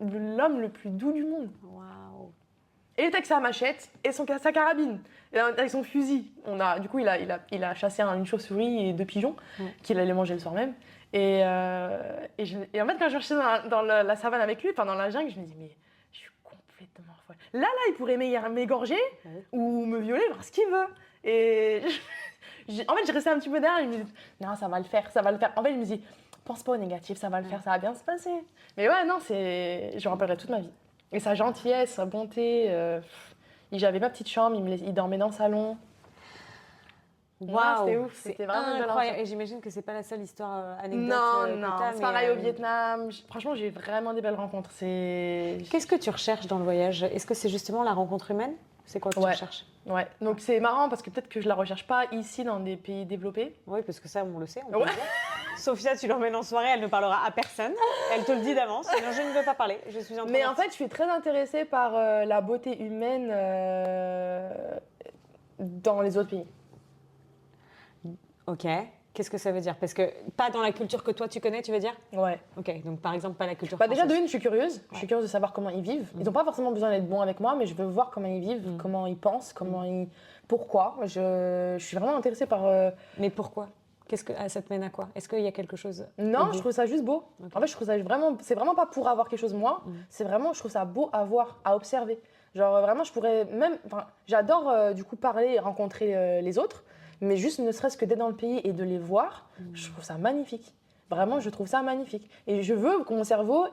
l'homme le plus doux du monde. Waouh. Et il était avec sa machette et sa carabine, et avec son fusil. Du coup, il a chassé une chauve-souris et 2 pigeons qu'il allait manger le soir même. Et en fait, quand je marchais dans la savane avec lui, pendant la jungle, je me dis, mais je suis complètement folle. Là, il pourrait m'égorger ou me violer, voir ce qu'il veut. Et en fait, j'ai resté un petit peu derrière, il me dit, non, ça va le faire, ça va le faire. En fait, il me dit, pense pas au négatif, ça va le faire, ça va bien se passer. Mais ouais, non, je me rappellerai toute ma vie. Et sa gentillesse, sa bonté. J'avais ma petite chambre, il dormait dans le salon. Waouh, c'était ouf, c'était vraiment une belle incroyable. aventure. Et j'imagine que c'est pas la seule histoire anecdote. Non, que t'as, c'est mais, pareil au Vietnam. Franchement, j'ai vraiment des belles rencontres. Qu'est-ce que tu recherches dans le voyage? Est-ce que c'est justement la rencontre humaine? C'est quoi que tu recherches? Ouais, donc c'est marrant parce que peut-être que je la recherche pas ici dans des pays développés. Oui, parce que ça, on le sait. On peut le dire. Sophia, tu l'emmènes en soirée, elle ne parlera à personne. Elle te le dit d'avance. Non, je ne veux pas parler. Je suis Mais en fait, je suis très intéressée par la beauté humaine dans les autres pays. Ok. Qu'est-ce que ça veut dire? Parce que pas dans la culture que toi tu connais, tu veux dire? Ouais. Ok. Donc par exemple, pas la culture Déjà française. de une, je suis curieuse. Je suis curieuse de savoir comment ils vivent. Ils n'ont pas forcément besoin d'être bons avec moi, mais je veux voir comment ils vivent, comment ils pensent, pourquoi. Je suis vraiment intéressée par. Mais pourquoi? Ça te mène à quoi? Est-ce qu'il y a quelque chose? Non, je trouve ça juste beau. Okay. En fait, je trouve ça vraiment. C'est vraiment pas pour avoir quelque chose moi. C'est vraiment, je trouve ça beau à voir, à observer. Genre vraiment, je pourrais même. Enfin, j'adore du coup parler et rencontrer les autres. Mais juste ne serait-ce que d'être dans le pays et de les voir, je trouve ça magnifique. Vraiment, je trouve ça magnifique. Et je veux que mon cerveau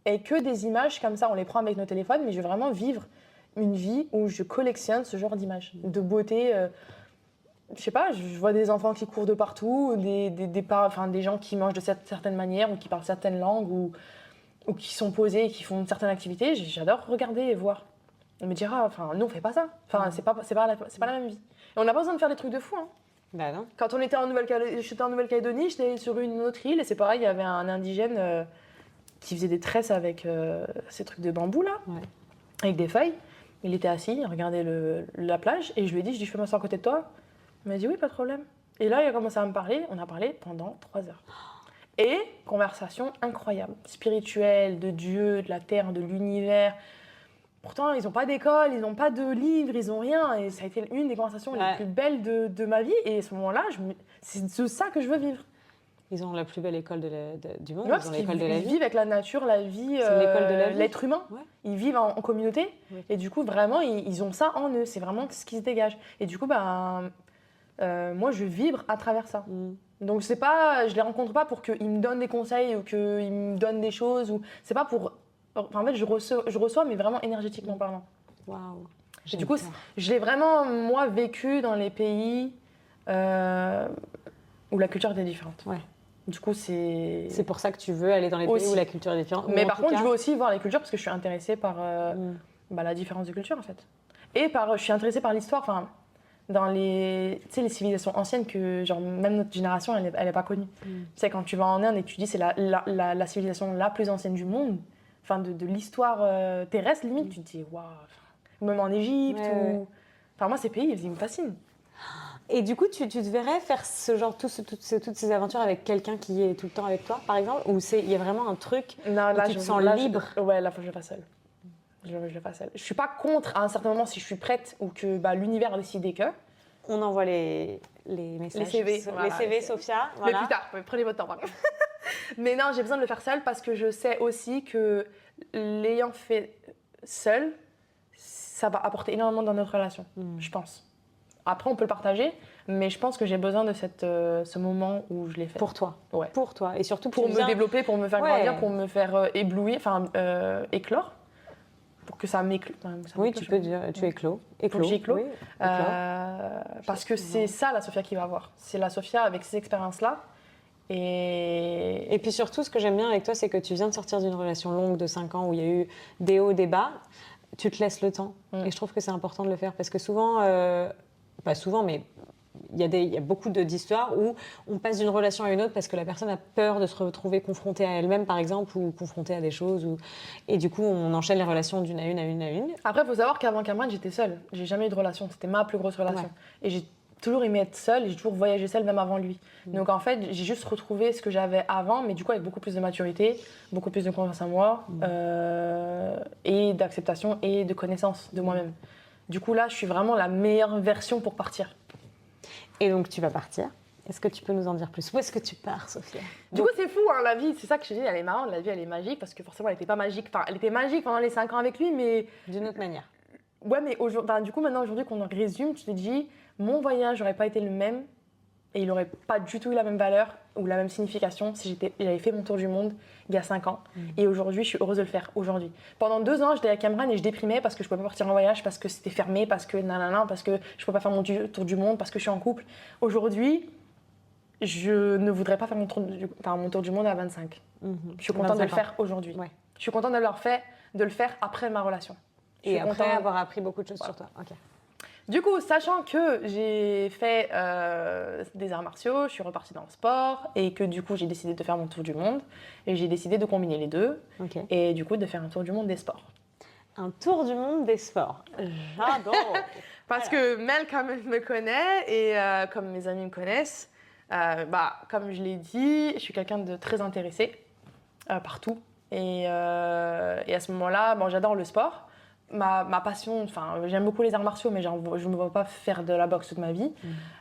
ait que des images comme ça. On les prend avec nos téléphones, mais je veux vraiment vivre une vie où je collectionne ce genre d'images, de beauté. Je sais pas, je vois des enfants qui courent de partout, des gens qui mangent de certaines manières ou qui parlent certaines langues ou qui sont posés et qui font certaines activités. J'adore regarder et voir. On me dira, nous on fait pas ça. C'est pas la même vie. Et on n'a pas besoin de faire des trucs de fou. Hein. Bah non. Quand j'étais en Nouvelle-Calédonie, j'étais sur une autre île et c'est pareil, il y avait un indigène qui faisait des tresses avec ces trucs de bambou là, avec des feuilles. Il était assis, il regardait la plage et je lui ai dit, je fais m'asseoir à côté de toi. Il m'a dit oui, pas de problème. Et là, il a commencé à me parler. On a parlé pendant 3 heures. Et conversation incroyable, spirituelle, de Dieu, de la terre, de l'univers. Pourtant, ils n'ont pas d'école, ils n'ont pas de livres, ils n'ont rien. Et ça a été une des conversations les plus belles de ma vie. Et à ce moment-là, c'est de ça que je veux vivre. Ils ont la plus belle école du monde, ils ont l'école de la vie. Ils vivent avec la nature, la vie, l'être humain. Ouais. Ils vivent en communauté. Ouais. Et du coup, vraiment, ils ont ça en eux. C'est vraiment ce qui se dégage. Et du coup, moi, je vibre à travers ça. Donc, c'est pas, je les rencontre pas pour qu'ils me donnent des conseils ou qu'ils me donnent des choses. C'est pas pour... En fait, je reçois, mais vraiment énergétiquement parlant. Waouh. Et du coup, je l'ai vraiment, moi, vécu dans les pays où la culture était différente. Ouais. Du coup, c'est pour ça que tu veux aller dans les pays où la culture est différente. Mais par contre, je veux aussi voir les cultures parce que je suis intéressée par la différence de culture, en fait. Et je suis intéressée par l'histoire, dans les civilisations anciennes que, genre, même notre génération, elle n'est pas connue. Tu sais, quand tu vas en Inde et que tu dis c'est la civilisation la plus ancienne du monde, de l'histoire terrestre, limite, tu te dis, waouh. Même en Égypte, moi, ces pays, ils me fascinent. Et du coup, tu te verrais faire ce genre, toutes ces aventures avec quelqu'un qui est tout le temps avec toi, par exemple, ou il y a vraiment un truc où tu te sens libre? Ouais, là, faut que je le fasse seule. Je le fasse seule. Je suis pas contre, à un certain moment, si je suis prête ou que l'univers a décidé que... On envoie les messages. Les CV. Les CV, Sophia. Voilà. Mais plus tard, prenez votre temps, par contre. Mais non, j'ai besoin de le faire seule parce que je sais aussi que l'ayant fait seule, ça va apporter énormément dans notre relation, je pense. Après, on peut le partager, mais je pense que j'ai besoin de ce moment où je l'ai fait. Pour toi. Ouais. Pour toi. Et surtout pour me développer, pour me faire grandir, pour me faire éblouir, éclore. Pour que ça m'éclore. Oui, tu peux dire, tu éclos. J'éclos. Oui, parce que c'est ça la Sophia qui va avoir. C'est la Sophia avec ces expériences-là. Et puis surtout, ce que j'aime bien avec toi, c'est que tu viens de sortir d'une relation longue de 5 ans où il y a eu des hauts, des bas. Tu te laisses le temps. Et je trouve que c'est important de le faire parce que souvent, pas souvent, mais il y a beaucoup d'histoires où on passe d'une relation à une autre parce que la personne a peur de se retrouver confrontée à elle-même, par exemple, ou confrontée à des choses. Et du coup, on enchaîne les relations d'une à une. Après, il faut savoir qu'avant Cameron, j'étais seule. J'ai jamais eu de relation. C'était ma plus grosse relation. Ouais. Et j'ai toujours aimé être seule et j'ai toujours voyagé seule, même avant lui. Donc en fait, j'ai juste retrouvé ce que j'avais avant, mais du coup avec beaucoup plus de maturité, beaucoup plus de confiance en moi, et d'acceptation et de connaissance de moi-même. Du coup là, je suis vraiment la meilleure version pour partir. Et donc tu vas partir. Est-ce que tu peux nous en dire plus? Où est-ce que tu pars, Sophia? Du coup, c'est fou, hein, la vie, c'est ça que je dis, elle est marrante, la vie, elle est magique, parce que forcément, elle n'était pas magique. Enfin, elle était magique pendant les 5 ans avec lui, mais... D'une autre manière. Ouais, mais du coup, maintenant, aujourd'hui, qu'on en résume, tu te dis, mon voyage n'aurait pas été le même, et il n'aurait pas du tout eu la même valeur ou la même signification si j'avais fait mon tour du monde il y a 5 ans. Et aujourd'hui, je suis heureuse de le faire, aujourd'hui. Pendant 2 ans, j'étais à Cameroun et je déprimais parce que je ne pouvais pas partir en voyage, parce que c'était fermé, parce que parce que je ne pouvais pas faire mon tour du monde, parce que je suis en couple. Aujourd'hui, je ne voudrais pas faire mon tour du monde à 25. Je suis contente de le faire aujourd'hui. Ouais. Je suis contente de le faire après ma relation. Et après avoir appris beaucoup de choses sur toi. Okay. Du coup, sachant que j'ai fait des arts martiaux, je suis repartie dans le sport et que du coup, j'ai décidé de faire mon tour du monde et j'ai décidé de combiner les deux et du coup, de faire un tour du monde des sports. Un tour du monde des sports. J'adore. Parce que Mel, comme elle me connaît et comme mes amis me connaissent, comme je l'ai dit, je suis quelqu'un de très intéressé partout. Et à ce moment-là, j'adore le sport. Ma passion, j'aime beaucoup les arts martiaux, mais je ne me vois pas faire de la boxe toute ma vie.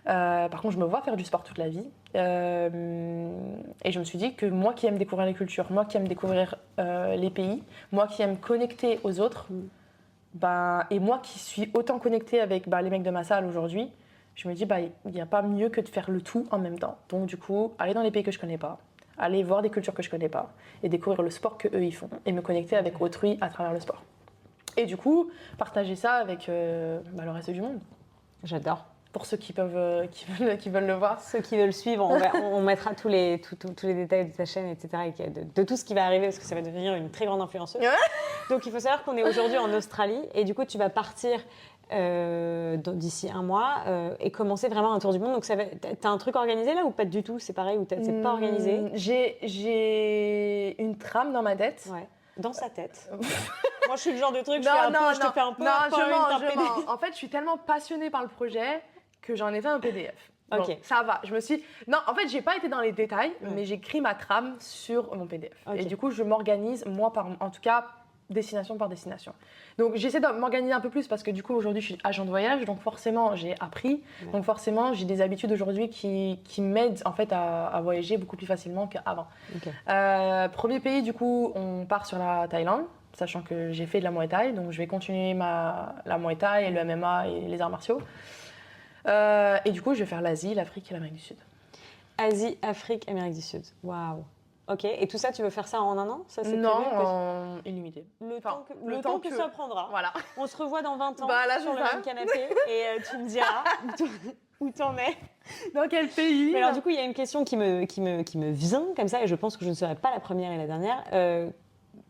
Par contre, je me vois faire du sport toute la vie. Et je me suis dit que moi qui aime découvrir les cultures, moi qui aime découvrir les pays, moi qui aime connecter aux autres, et moi qui suis autant connectée avec les mecs de ma salle aujourd'hui, Je me dis, bah, il n'y a pas mieux que de faire le tout en même temps. Donc, du coup, aller dans les pays que je connais pas, aller voir des cultures que je connais pas et découvrir le sport qu'eux ils font et me connecter avec autrui à travers le sport. Et du coup, partager ça avec le reste du monde. J'adore. Pour ceux qui veulent le voir. Ceux qui veulent suivre, on mettra tous les détails de ta chaîne, etc. Et de tout ce qui va arriver, parce que ça va devenir une très grande influenceuse. Donc, il faut savoir qu'on est aujourd'hui en Australie. Et du coup, tu vas partir d'ici un mois et commencer vraiment un tour du monde. Donc, t'as un truc organisé là ou pas du tout? C'est pareil ou c'est pas organisé? J'ai une trame dans ma tête. Ouais. Dans sa tête. Moi, je suis le genre de truc, je te fais un peu. Non, je mens. En fait, je suis tellement passionnée par le projet que j'en ai fait un PDF. Ok. Bon, ça va. Non, en fait, j'ai pas été dans les détails, mais j'ai écrit ma trame sur mon PDF. Okay. Et du coup, je m'organise, en tout cas, destination par destination. Donc, j'essaie de m'organiser un peu plus parce que du coup, aujourd'hui, je suis agent de voyage, donc forcément, j'ai appris. Ouais. Donc, forcément, j'ai des habitudes aujourd'hui qui m'aident en fait à voyager beaucoup plus facilement qu'avant. Okay. Premier pays, du coup, on part sur la Thaïlande, sachant que j'ai fait de la Muay Thai, donc je vais continuer la Muay Thai et le MMA et les arts martiaux. Et du coup, je vais faire l'Asie, l'Afrique et l'Amérique du Sud. Asie, Afrique, Amérique du Sud. Waouh. Ok. Et tout ça, tu veux faire ça en un an? Ça, c'est non, en illimité. Le temps que ça prendra. Voilà. On se revoit dans 20 ans là, sur le même canapé et tu me diras où t'en es. Dans quel pays? Mais alors, du coup, il y a une question qui me vient comme ça et je pense que je ne serai pas la première et la dernière.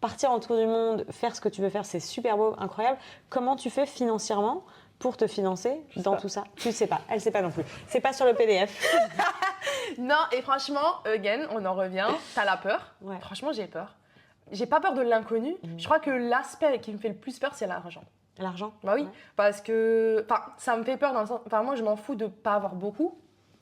Partir en tour du monde, faire ce que tu veux faire, c'est super beau, incroyable. Comment tu fais financièrement pour te financer dans tout ça? Tu ne sais pas, elle ne sait pas non plus. C'est pas sur le PDF. Non, et franchement, again, on en revient. T'as la peur. Ouais. Franchement, j'ai peur. J'ai pas peur de l'inconnu. Je crois que l'aspect qui me fait le plus peur, c'est l'argent. L'argent? Bah oui, parce que ça me fait peur dans le sens. Moi, je m'en fous de pas avoir beaucoup,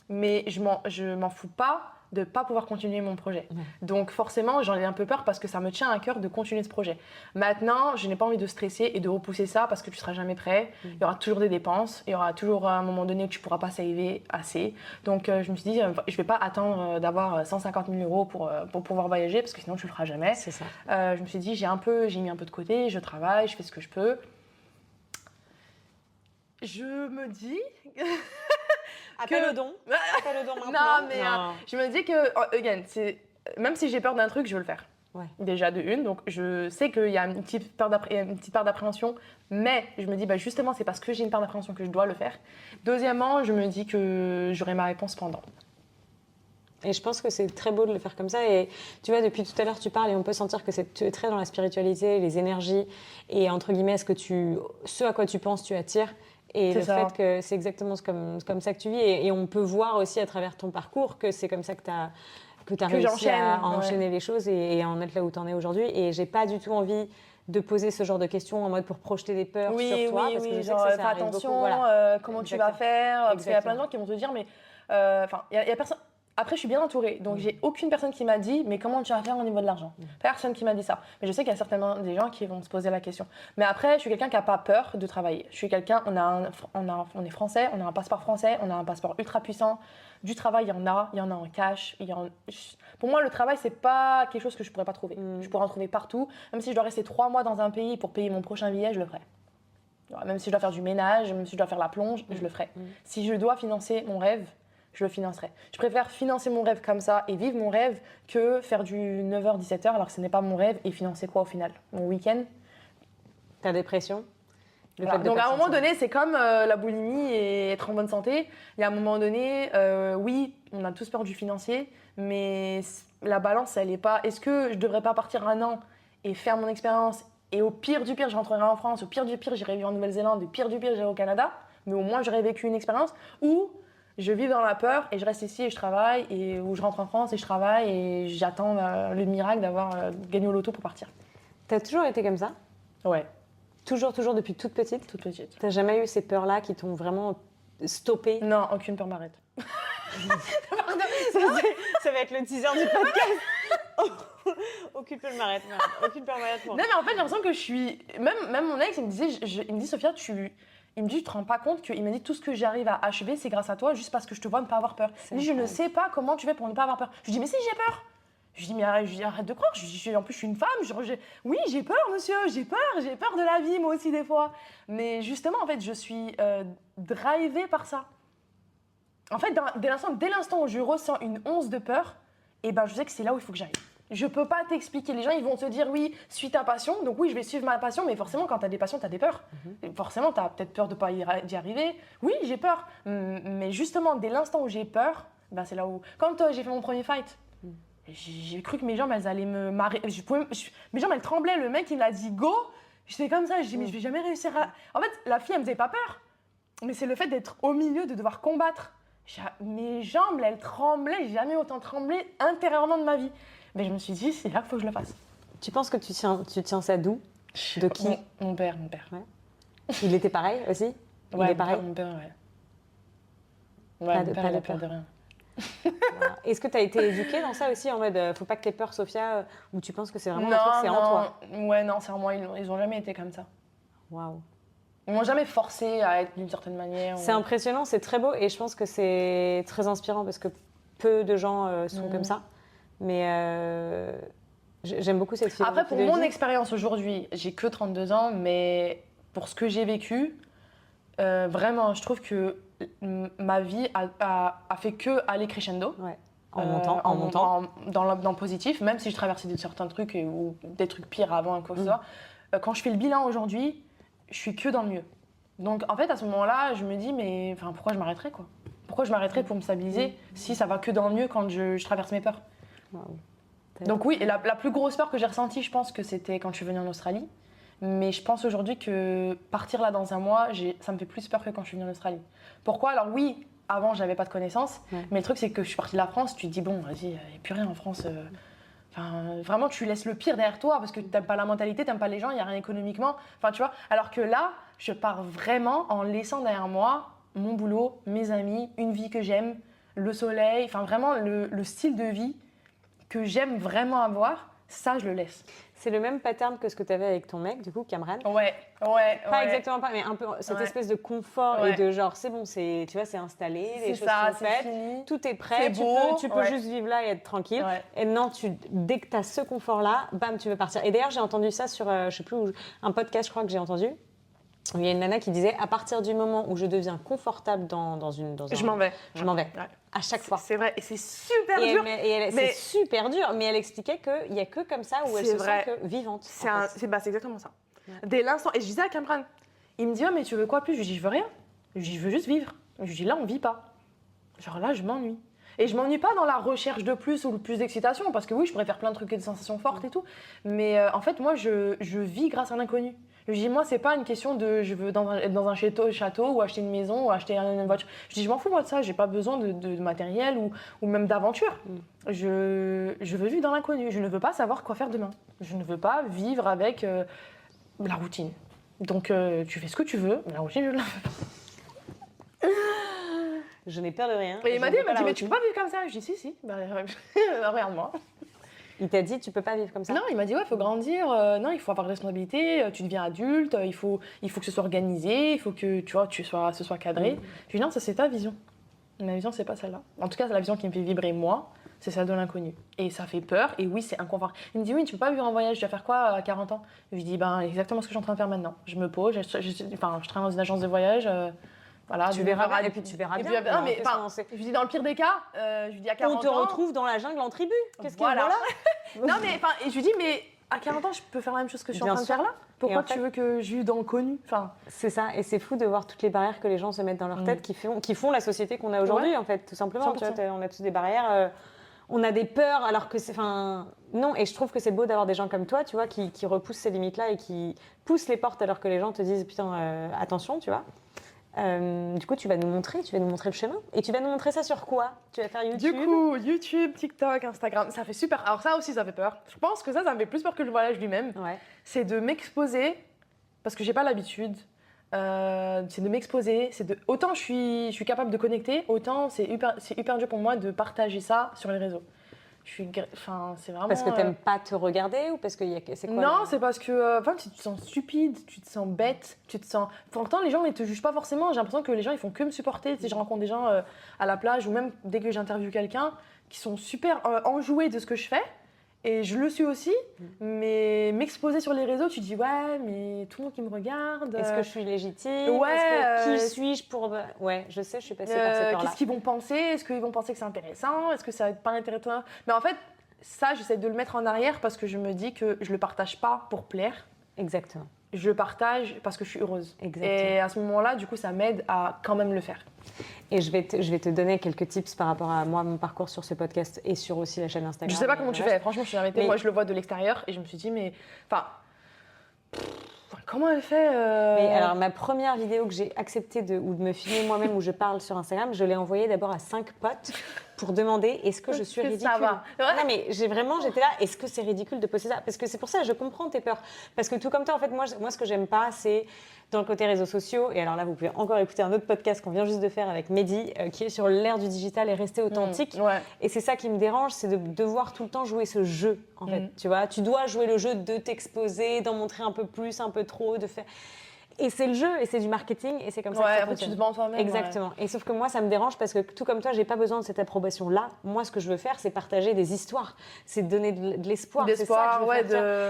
mais je m'en fous pas de ne pas pouvoir continuer mon projet. Donc forcément, j'en ai un peu peur parce que ça me tient à cœur de continuer ce projet. Maintenant, je n'ai pas envie de stresser et de repousser ça parce que tu ne seras jamais prêt. Il y aura toujours des dépenses, il y aura toujours un moment donné où tu ne pourras pas saver assez. Donc je me suis dit, je ne vais pas attendre d'avoir 150 000 euros pour pouvoir voyager parce que sinon tu ne le feras jamais. C'est ça. Je me suis dit, j'ai mis un peu de côté, je travaille, je fais ce que je peux. Je me dis... Appelle le don maintenant. Non, mais je me dis que, again, même si j'ai peur d'un truc, je veux le faire. Ouais. Déjà de une, donc je sais qu'il y a une petite part d'appréhension, mais je me dis justement c'est parce que j'ai une part d'appréhension que je dois le faire. Deuxièmement, je me dis que j'aurai ma réponse pendant. Et je pense que c'est très beau de le faire comme ça. Et tu vois, depuis tout à l'heure, tu parles et on peut sentir que tu es très dans la spiritualité, les énergies et entre guillemets, ce à quoi tu penses, tu attires. Et le fait que c'est exactement comme ça que tu vis. Et on peut voir aussi à travers ton parcours que c'est comme ça que tu as réussi à enchaîner les choses et à en être là où tu en es aujourd'hui. Et j'ai pas du tout envie de poser ce genre de questions en mode pour projeter des peurs sur toi. Parce que je sais que ça fais attention, comment tu vas faire. Parce qu'il y a plein de gens qui vont te dire, mais il y a personne. Après, je suis bien entourée, donc j'ai aucune personne qui m'a dit « mais comment tu vas faire au niveau de l'argent ?» Personne qui m'a dit ça. Mais je sais qu'il y a certainement des gens qui vont se poser la question. Mais après, je suis quelqu'un qui n'a pas peur de travailler. Je suis quelqu'un, on est français, on a un passeport français, on a un passeport ultra puissant. Du travail, il y en a en cash. Pour moi, le travail, c'est pas quelque chose que je pourrais pas trouver. Je pourrais en trouver partout. Même si je dois rester 3 mois dans un pays pour payer mon prochain billet, je le ferai. Même si je dois faire du ménage, même si je dois faire la plonge, je le ferai. Si je dois financer mon rêve, je le financerai. Je préfère financer mon rêve comme ça et vivre mon rêve que faire du 9h, 17h alors que ce n'est pas mon rêve et financer quoi au final? Mon week-end? Ta dépression? Voilà. Donc à un moment donné, c'est comme la boulimie et être en bonne santé. Il y a un moment donné, oui, on a tous peur du financier, mais la balance, elle n'est pas... Est-ce que je ne devrais pas partir 1 an et faire mon expérience et au pire du pire, je rentrerai en France, au pire du pire, j'irai vivre en Nouvelle-Zélande, au pire du pire, j'irai au Canada, mais au moins j'aurais vécu une expérience où je vis dans la peur et je reste ici et je travaille, et où je rentre en France et je travaille et j'attends le miracle d'avoir gagné au loto pour partir. T'as toujours été comme ça? Ouais. Toujours depuis toute petite? Toute petite. T'as jamais eu ces peurs-là qui t'ont vraiment stoppée? Non, aucune peur m'arrête. Ça va être le teaser du podcast. Aucune peur m'arrête. Aucune peur m'arrête. Non, mais en fait, j'ai l'impression que je suis... Même mon ex, il me dit, Sophia, il me dit, tu te rends pas compte qu'il m'a dit tout ce que j'arrive à achever, c'est grâce à toi, juste parce que je te vois ne pas avoir peur. Il me dit, je ne sais pas comment tu fais pour ne pas avoir peur. Je lui dis, mais si, j'ai peur. Je lui dis, mais arrête de croire. En plus, je suis une femme. Oui, j'ai peur, monsieur, j'ai peur de la vie, moi aussi, des fois. Mais justement, en fait, je suis drivée par ça. En fait, dès l'instant où je ressens une once de peur, et ben, je sais que c'est là où il faut que j'aille. Je peux pas t'expliquer. Les gens, ils vont te dire oui, suis ta passion. Donc oui, je vais suivre ma passion, mais forcément, quand tu as des passions, tu as des peurs. Et forcément, tu as peut-être peur de pas d'y arriver. Oui, j'ai peur. Mais justement, dès l'instant où j'ai peur, ben, c'est là où... Quand j'ai fait mon premier fight, j'ai cru que mes jambes, elles allaient me marrer. Mes jambes, elles tremblaient. Le mec, il m'a dit go. J'étais comme ça. Je dis mais je vais jamais réussir à... En fait, la fille, elle me faisait pas peur. Mais c'est le fait d'être au milieu, de devoir combattre. Mes jambes, elles tremblaient. J'ai jamais autant tremblé intérieurement de ma vie. Mais je me suis dit, c'est là qu'il faut que je le fasse. Tu penses que tu tiens ça d'où? De qui? Mon père. Ouais. Il était pareil aussi? Ouais, il est pareil? Mon père, ouais. Ouais, mon père, il a peur de rien. Voilà. Est-ce que tu as été éduquée dans ça aussi, en mode faut pas que tu aies peur, Sophia, ou tu penses que c'est vraiment un truc, c'est en toi? Ouais, non, c'est en moi. Ils ont jamais été comme ça. Waouh. Ils m'ont jamais forcé à être d'une certaine manière. C'est impressionnant, c'est très beau, et je pense que c'est très inspirant parce que peu de gens sont comme ça. Mais j'aime beaucoup cette philosophie. Après, pour mon expérience aujourd'hui, j'ai que 32 ans, mais pour ce que j'ai vécu, vraiment, je trouve que ma vie a fait que aller crescendo. Ouais. En montant. Dans le positif, même si je traversais certains trucs ou des trucs pires avant, quoi que ce soit. Quand je fais le bilan aujourd'hui, je suis que dans le mieux. Donc, en fait, à ce moment-là, je me dis, mais pourquoi je m'arrêterais, quoi? Pourquoi je m'arrêterais pour me stabiliser si ça va que dans le mieux quand je traverse mes peurs? Wow. Donc oui, et la plus grosse peur que j'ai ressentie, je pense que c'était quand je suis venue en Australie. Mais je pense aujourd'hui que partir là dans un mois, ça me fait plus peur que quand je suis venue en Australie. Pourquoi? Alors oui, avant, j'avais pas de connaissances. Ouais. Mais le truc, c'est que je suis partie de la France, tu te dis, bon, vas-y, il n'y a plus rien en France. Vraiment, tu laisses le pire derrière toi parce que tu n'aimes pas la mentalité, tu n'aimes pas les gens, il n'y a rien économiquement. Enfin, tu vois. Alors que là, je pars vraiment en laissant derrière moi mon boulot, mes amis, une vie que j'aime, le soleil, enfin vraiment le style de vie que j'aime vraiment avoir, ça, je le laisse. C'est le même pattern que ce que tu avais avec ton mec, du coup, Cameron. Ouais. Pas exactement pas, mais un peu cette espèce de confort et de genre, c'est bon, tu vois, c'est installé, les choses sont faites, fini. Tout est prêt, tu peux juste vivre là et être tranquille. Ouais. Et non, dès que tu as ce confort-là, bam, tu veux partir. Et d'ailleurs, j'ai entendu ça sur, je sais plus où, un podcast, je crois que j'ai entendu. Il y a une nana qui disait, à partir du moment où je deviens confortable dans je m'en vais. Je m'en vais. Ouais. À chaque fois. C'est vrai, et c'est super dur. C'est super dur, mais elle expliquait qu'il n'y a que comme ça où elle se sent que vivante. C'est exactement ça. Ouais. Dès l'instant, et je disais à Cameron, il me dit, oh, mais tu veux quoi plus? Je lui dis, je veux rien. Je lui dis, je veux juste vivre. Je lui dis, là, on vit pas. Genre là, je m'ennuie. Et je m'ennuie pas dans la recherche de plus ou de plus d'excitation, parce que oui, je pourrais faire plein de trucs et de sensations fortes et tout. Mais en fait, moi, je vis grâce à l'inconnu. Je dis, moi, c'est pas une question de je veux être dans un château ou acheter une maison ou acheter une voiture. Je dis, je m'en fous, moi, de ça. J'ai pas besoin de matériel ou même d'aventure. Je veux vivre dans l'inconnu. Je ne veux pas savoir quoi faire demain. Je ne veux pas vivre avec la routine. Donc, tu fais ce que tu veux, mais la routine, je ne la fais pas. Je n'ai peur de rien. Et il m'a dit, mais tu peux pas vivre comme ça. Je dis, si. Bah, regarde-moi. Il t'a dit, tu peux pas vivre comme ça? Non, il m'a dit, ouais, il faut grandir, non, il faut avoir des responsabilités, tu deviens adulte, il faut que ce soit organisé, il faut que ce soit cadré. Je lui dis, non, ça c'est ta vision. Ma vision, c'est pas celle-là. En tout cas, c'est la vision qui me fait vibrer moi, c'est celle de l'inconnu. Et ça fait peur, et oui, c'est inconfort. Il me dit, oui, tu peux pas vivre en voyage, tu vas faire quoi à 40 ans? Je lui dis, exactement ce que je suis en train de faire maintenant. Je me pose, je travaille dans une agence de voyage. Voilà, tu verras, et puis tu verras bien. Non, mais, je lui dis, dans le pire des cas, je lui dis à 40 ans... On te retrouve dans la jungle en tribu. Qu'est-ce qu'il y a là? Non, mais je lui dis, mais à 40 ans, je peux faire la même chose que je suis en train de faire là? Pourquoi tu veux que je vive dans le connu? C'est ça, et c'est fou de voir toutes les barrières que les gens se mettent dans leur tête qui font la société qu'on a aujourd'hui, en fait, tout simplement. Tu vois, on a tous des barrières, on a des peurs, alors que c'est... Non, et je trouve que c'est beau d'avoir des gens comme toi, tu vois, qui repoussent ces limites-là et qui poussent les portes alors que les gens te disent, putain, attention, tu vois. Du coup, tu vas nous montrer le chemin. Et tu vas nous montrer ça sur quoi? Tu vas faire YouTube? Du coup, YouTube, TikTok, Instagram, ça fait super. Alors ça aussi, ça fait peur. Je pense que ça me fait plus peur que le voyage lui-même. Ouais. C'est de m'exposer, parce que j'ai pas l'habitude. C'est de m'exposer. Autant je suis capable de connecter, autant c'est hyper dur pour moi de partager ça sur les réseaux. C'est vraiment... Parce que t'aimes pas te regarder ou parce que c'est quoi? Non, c'est parce que tu te sens stupide, tu te sens bête, tu te sens... Pourtant, les gens, ils te jugent pas forcément. J'ai l'impression que les gens, ils font que me supporter. Tu sais, je rencontre des gens à la plage ou même dès que j'interviewe quelqu'un qui sont super enjoués de ce que je fais. Et je le suis aussi, mais m'exposer sur les réseaux, tu dis ouais, mais tout le monde qui me regarde. Est-ce que je suis légitime? Ouais. Qui suis-je pour. Ouais, je sais, je suis passée par cette peur-là. Qu'est-ce qu'ils vont penser? Est-ce qu'ils vont penser que c'est intéressant? Est-ce que ça va être pas intéressant? Mais en fait, ça, j'essaie de le mettre en arrière parce que je me dis que je le partage pas pour plaire. Exactement. Je le partage parce que je suis heureuse. Exactement. Et à ce moment-là, du coup, ça m'aide à quand même le faire. Et je vais te donner quelques tips par rapport à moi, mon parcours sur ce podcast et sur aussi la chaîne Instagram. Je sais pas comment tu fais, franchement, je suis arrêtée. Mais... Moi, je le vois de l'extérieur et je me suis dit, mais. Enfin. Comment elle fait Mais alors, ma première vidéo que j'ai accepté de me filmer moi-même où je parle sur Instagram, je l'ai envoyée d'abord à 5 potes pour demander est-ce que je suis ridicule. Ça va. Ouais. Non, mais j'étais là, est-ce que c'est ridicule de poster ça? Parce que c'est pour ça, je comprends tes peurs. Parce que tout comme toi, en fait, moi ce que j'aime pas, c'est dans le côté réseaux sociaux. Et alors là, vous pouvez encore écouter un autre podcast qu'on vient juste de faire avec Mehdi, qui est sur l'ère du digital et rester authentique. Ouais. Et c'est ça qui me dérange, c'est de devoir tout le temps jouer ce jeu, en fait. Tu vois, tu dois jouer le jeu de t'exposer, d'en montrer un peu plus, un peu trop, de faire... Et c'est le jeu, et c'est du marketing, et c'est comme ça que ça après fonctionne. tu te vends toi-même. Exactement. Ouais. Et sauf que moi, ça me dérange parce que tout comme toi, j'ai pas besoin de cette approbation-là. Moi, ce que je veux faire, c'est partager des histoires, c'est donner de l'espoir. D'espoir,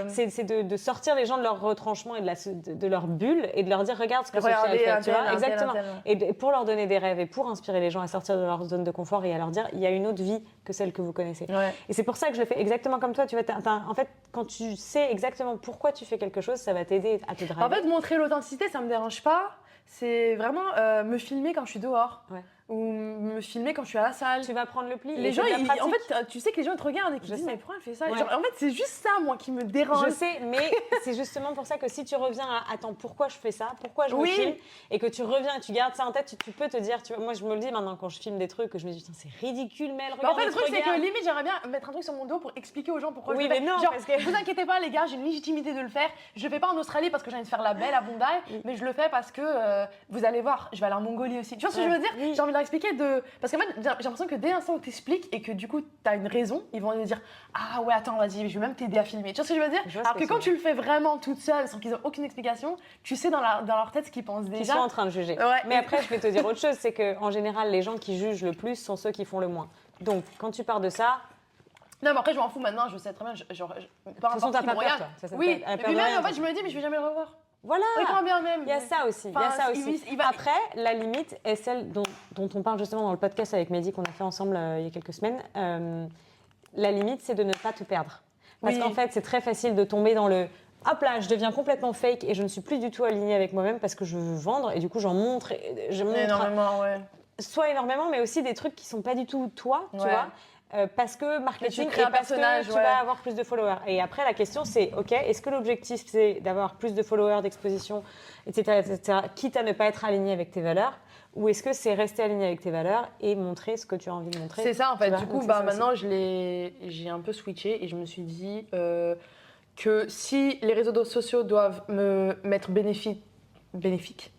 c'est de sortir les gens de leur retranchement et de leur bulle et de leur dire regarde ce que Sophia a fait. Tu vois, exactement. Et pour leur donner des rêves et pour inspirer les gens à sortir de leur zone de confort et à leur dire il y a une autre vie que celle que vous connaissez. Ouais. Et c'est pour ça que je le fais exactement comme toi. Tu vois, en fait, quand tu sais exactement pourquoi tu fais quelque chose, ça va t'aider à te driver. En fait, montrer l'authenticité, ça me dérange pas. C'est vraiment me filmer quand je suis dehors. Ouais. Ou me filmer quand je suis à la salle. Tu vas prendre le pli. Les gens, en fait, tu sais que les gens te regardent et qu'ils disent mais pourquoi elle fait ça? Ouais. Genre, en fait, c'est juste ça, moi, qui me dérange. Je sais, mais c'est justement pour ça que si tu reviens à attends, pourquoi je fais ça? Pourquoi je me filme? Et que tu reviens et tu gardes ça en tête, tu peux te dire, tu vois, moi je me le dis maintenant quand je filme des trucs, que je me dis putain, c'est ridicule, mais elle regarde. En fait, le truc, c'est que limite, j'aimerais bien mettre un truc sur mon dos pour expliquer aux gens pourquoi je le fais. Oui, mais non, genre, parce que... vous inquiétez pas, les gars, j'ai une légitimité de le faire. Je le fais pas en Australie parce que j'ai envie de faire la belle à Bondi, mais je le fais parce que vous allez voir, je vais aller en Mongolie aussi. Tu vois ce que je veux dire? J'ai envie de leur expliquer parce qu'en fait, j'ai l'impression que dès l'instant où t'expliques et que du coup t'as une raison, ils vont te dire ah ouais attends vas-y je vais même t'aider à filmer. Tu vois ce que je veux dire? Alors que quand tu le fais vraiment toute seule sans qu'ils aient aucune explication, tu sais dans leur tête ce qu'ils pensent déjà. Ils sont en train de juger. Ouais. Mais après je vais te dire autre chose, c'est que en général les gens qui jugent le plus sont ceux qui font le moins. Donc quand tu pars de ça. Non mais après je m'en fous maintenant, je sais très bien. Genre, de toute façon t'as pas peur toi. Oui. Et puis même en fait je me dis mais je vais jamais le revoir. Voilà, bien même. Il y a ça aussi. Après, la limite est celle dont on parle justement dans le podcast avec Mehdi qu'on a fait ensemble il y a quelques semaines. La limite, c'est de ne pas te perdre. Parce qu'en fait, c'est très facile de tomber dans le hop là, je deviens complètement fake et je ne suis plus du tout alignée avec moi-même parce que je veux vendre et du coup, j'en montre. Je montre énormément, ouais. Soit énormément, mais aussi des trucs qui sont pas du tout toi, tu vois. Parce que marketing et parce que tu vas avoir plus de followers. Et après, la question, c'est, OK, est-ce que l'objectif, c'est d'avoir plus de followers, d'exposition, etc., quitte à ne pas être aligné avec tes valeurs, ou est-ce que c'est rester aligné avec tes valeurs et montrer ce que tu as envie de montrer? C'est ça, en fait. Du coup, maintenant, j'ai un peu switché et je me suis dit que si les réseaux sociaux doivent me mettre bénéfique,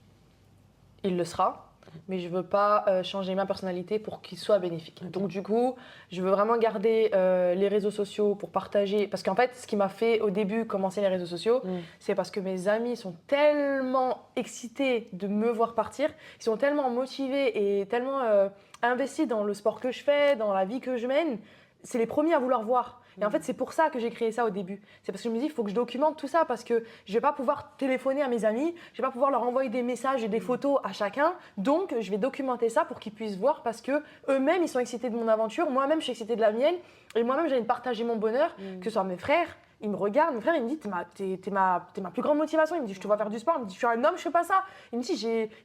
il le sera. Mais je veux pas changer ma personnalité pour qu'il soit bénéfique. Okay. Donc du coup, je veux vraiment garder les réseaux sociaux pour partager. Parce qu'en fait, ce qui m'a fait au début commencer les réseaux sociaux, c'est parce que mes amis sont tellement excités de me voir partir, ils sont tellement motivés et tellement investis dans le sport que je fais, dans la vie que je mène. C'est les premiers à vouloir voir. Et en fait, c'est pour ça que j'ai créé ça au début. C'est parce que je me dis, il faut que je documente tout ça parce que je vais pas pouvoir téléphoner à mes amis, je vais pas pouvoir leur envoyer des messages et des photos à chacun. Donc, je vais documenter ça pour qu'ils puissent voir parce que eux-mêmes, ils sont excités de mon aventure. Moi-même, je suis excitée de la mienne. Et moi-même, j'ai envie de partager mon bonheur, que ce soit mes frères. Ils me regardent, mon frère, il me dit, t'es ma plus grande motivation. Il me dit, je te vois faire du sport. Il me dit, je suis un homme, je fais pas ça. Il me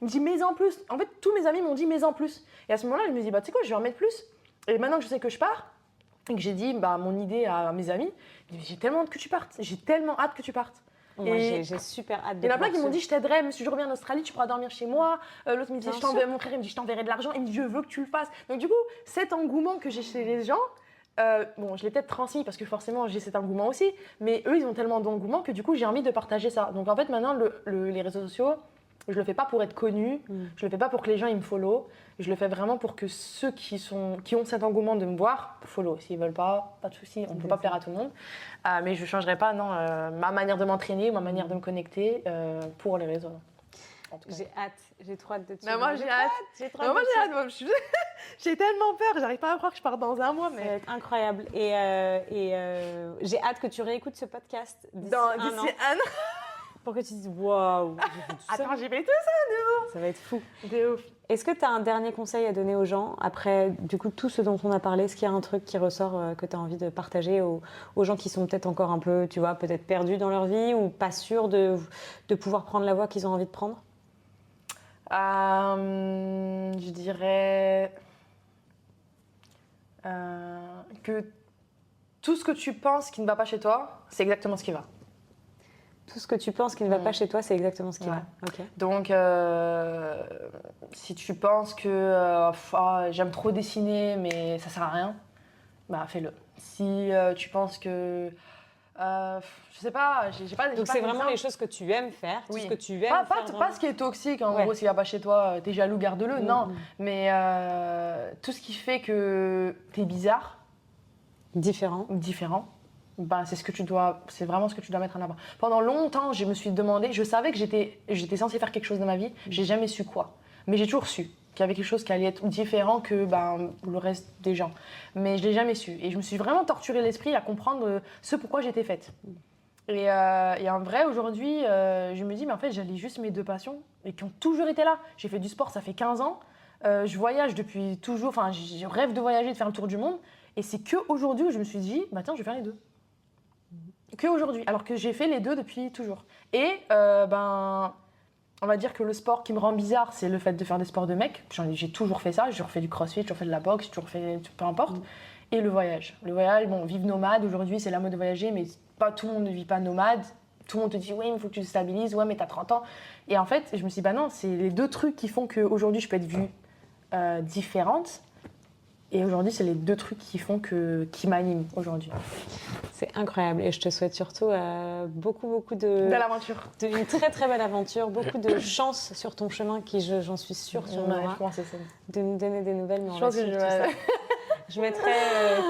dit, mets en plus. En fait, tous mes amis m'ont dit, mets en plus. Et à ce moment-là, je me dis, bah, tu sais quoi, je vais en mettre plus. Et maintenant que je sais que je pars, et que j'ai dit mon idée à mes amis, j'ai tellement hâte que tu partes. J'ai tellement hâte que tu partes. Moi, j'ai super hâte de. Il y en a plein qui m'ont dit je t'aiderai, mais si je reviens en Australie, tu pourras dormir chez moi. L'autre me dit mon frère il me dit je t'enverrai de l'argent. Il me dit je veux que tu le fasses. Donc du coup, cet engouement que j'ai chez les gens, je l'ai peut-être transmis parce que forcément j'ai cet engouement aussi, mais eux ils ont tellement d'engouement que du coup j'ai envie de partager ça. Donc en fait maintenant les réseaux sociaux, je le fais pas pour être connu, je le fais pas pour que les gens ils me follow, je le fais vraiment pour que ceux qui ont cet engouement de me voir, follow. S'ils veulent pas de souci, on peut pas plaire à tout le monde. Mais je changerai pas ma manière de m'entraîner ou ma manière de me connecter pour les réseaux. En tout cas. J'ai trop hâte de te Mais moi, j'ai hâte. J'ai trop Mais hâte moi, de te j'ai hâte. suivre. Moi, j'ai tellement peur. J'arrive pas à croire que je pars dans un mois. Ça va Mais être incroyable. Et j'ai hâte que tu réécoutes ce podcast d'ici d'ici un an un an. pour que tu te dises waouh, j'ai fait tout ça. Attends, j'ai fait tout Ça va être fou. ça. De ouf. Est-ce que tu as un dernier conseil à donner aux gens après du coup tout ce dont on a parlé? Est-ce qu'il y a un truc qui ressort que tu as envie de partager aux gens qui sont peut-être encore un peu, tu vois, peut-être perdus dans leur vie ou pas sûrs de pouvoir prendre la voie qu'ils ont envie de prendre? Je dirais que tout ce que tu penses qui ne va pas chez toi, c'est exactement ce qui va. Tout ce que tu penses qui ne va pas chez toi, c'est exactement ce qui Ouais. va. Ok. Donc, si tu penses que j'aime trop dessiner, mais ça sert à rien, bah fais-le. Si tu penses que, je sais pas, j'ai pas. Donc c'est vraiment les choses que tu aimes faire, tout Oui. ce que tu aimes Pas faire. ce qui est toxique, en Ouais. gros, s'il va pas chez toi, t'es jaloux, garde-le. Non, Mhm. mais tout ce qui fait que t'es bizarre, Différent. ou différent, bah, c'est vraiment ce que tu dois mettre en avant. Pendant longtemps, je me suis demandé, je savais que j'étais censée faire quelque chose de ma vie, j'ai jamais su quoi. Mais j'ai toujours su qu'il y avait quelque chose qui allait être différent que le reste des gens. Mais je l'ai jamais su. Et je me suis vraiment torturé l'esprit à comprendre ce pourquoi j'étais faite. Et en vrai, aujourd'hui, je me dis, mais en fait, j'allie juste mes deux passions et qui ont toujours été là. J'ai fait du sport, ça fait 15 ans. Je voyage depuis toujours, enfin, je rêve de voyager, de faire le tour du monde. Et c'est qu'aujourd'hui où je me suis dit, bah tiens, je vais faire les deux. Qu'aujourd'hui, alors que j'ai fait les deux depuis toujours. Et on va dire que le sport qui me rend bizarre, c'est le fait de faire des sports de mec. J'ai toujours fait ça, j'ai toujours fait du crossfit, j'ai toujours fait de la boxe, j'ai toujours fait peu importe. Et le voyage. Le voyage, bon, vivre nomade, aujourd'hui c'est la mode de voyager, mais pas tout le monde ne vit pas nomade. Tout le monde te dit, oui, il faut que tu te stabilises, ouais, mais t'as 30 ans. Et en fait, je me suis dit, bah non, c'est les deux trucs qui font qu'aujourd'hui je peux être vue différente. Et aujourd'hui, c'est les deux trucs qui m'animent aujourd'hui. C'est incroyable et je te souhaite surtout beaucoup De l'aventure. une très très belle aventure, beaucoup de chance sur ton chemin qui, j'en suis sûre, tu en Ouais, auras, je pense que c'est ça. de nous donner des nouvelles. Mais Je on va pense que suivre je tout vais- ça. Je mettrai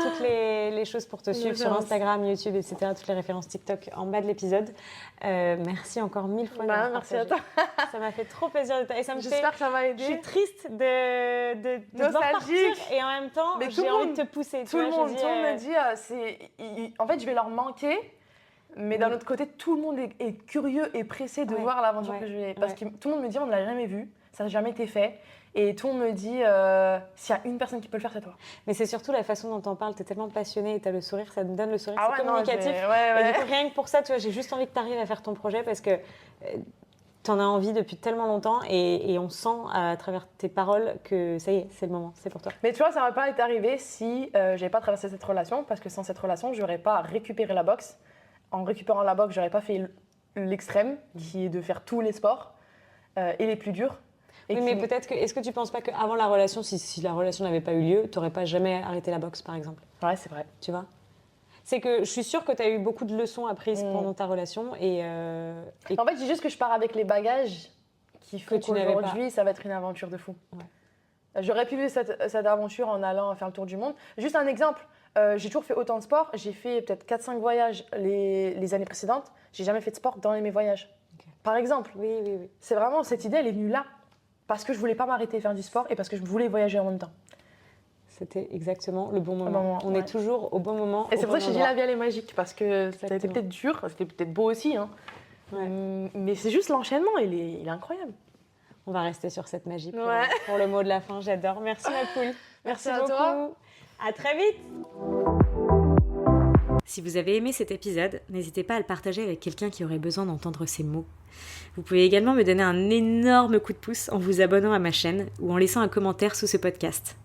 toutes les choses pour te suivre sur Instagram, YouTube, etc. Toutes les références TikTok en bas de l'épisode. Merci encore 1000 fois. d'avoir Merci à partagé. toi. Ça m'a fait trop plaisir de et ça me fait. J'espère que ça va Je suis aider. triste de devoir partir Nostalgique. et en même temps Mais tout j'ai le envie monde- de te pousser. Tout le monde me dit, en fait, je vais leur manquer. Mais d'un Oui. autre côté, tout le monde est curieux et pressé de Ouais, voir l'aventure ouais, que je vais. Parce ouais. que tout le monde me dit, on ne l'a jamais vu, ça n'a jamais été fait. Et tout le monde me dit, s'il y a une personne qui peut le faire, c'est toi. Mais c'est surtout la façon dont t'en parles. T'es tellement passionnée et t'as le sourire, ça me donne le sourire. Ah C'est ouais, non, communicatif. ouais. Et du coup, rien que pour ça, tu vois, j'ai juste envie que t'arrives à faire ton projet parce que t'en as envie depuis tellement longtemps et on sent à travers tes paroles que ça y est, c'est le moment, c'est pour toi. Mais tu vois, ça n'aurait pas été arrivé si j'avais pas traversé cette relation, parce que sans cette relation, je n'aurais pas récupéré la boxe. En récupérant la boxe, j'aurais pas fait l'extrême, qui est de faire tous les sports et les plus durs. Et Oui, qui- mais peut-être que. Est-ce que tu penses pas qu'avant la relation, si la relation n'avait pas eu lieu, t'aurais pas jamais arrêté la boxe, par exemple? Ouais, c'est vrai. Tu vois? C'est que je suis sûre que tu as eu beaucoup de leçons apprises pendant ta relation et En fait, c'est juste que je pars avec les bagages qui font Que tu n'avais qu'aujourd'hui, ça va être une aventure de fou. Ouais. J'aurais pu vivre cette aventure en allant faire le tour du monde. Juste un exemple, j'ai toujours fait autant de sport. J'ai fait peut-être 4-5 voyages les années précédentes. J'ai jamais fait de sport dans mes voyages. Ok. Par exemple, oui. c'est vraiment, cette idée, elle est venue là. Parce que je voulais pas m'arrêter de faire du sport et parce que je voulais voyager en même temps. C'était exactement le bon moment. Bon moment, On ouais. est toujours au bon moment. Et au c'est pour bon ça que j'ai dit endroit. la vie, elle est magique. Parce que ça a été Exactement. peut-être dur, c'était peut-être beau aussi. Hein. Ouais. Mais c'est juste l'enchaînement, il est incroyable. On va rester sur cette magie pour, Ouais. pour le mot de la fin. J'adore. Merci ma poule. Merci à beaucoup. toi. À très vite. Si vous avez aimé cet épisode, n'hésitez pas à le partager avec quelqu'un qui aurait besoin d'entendre ces mots. Vous pouvez également me donner un énorme coup de pouce en vous abonnant à ma chaîne ou en laissant un commentaire sous ce podcast.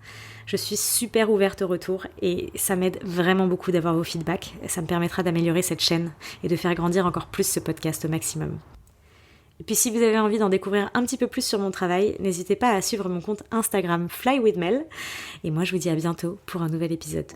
Je suis super ouverte au retour et ça m'aide vraiment beaucoup d'avoir vos feedbacks. Ça me permettra d'améliorer cette chaîne et de faire grandir encore plus ce podcast au maximum. Et puis si vous avez envie d'en découvrir un petit peu plus sur mon travail, n'hésitez pas à suivre mon compte Instagram Fly with Mel. Et moi je vous dis à bientôt pour un nouvel épisode.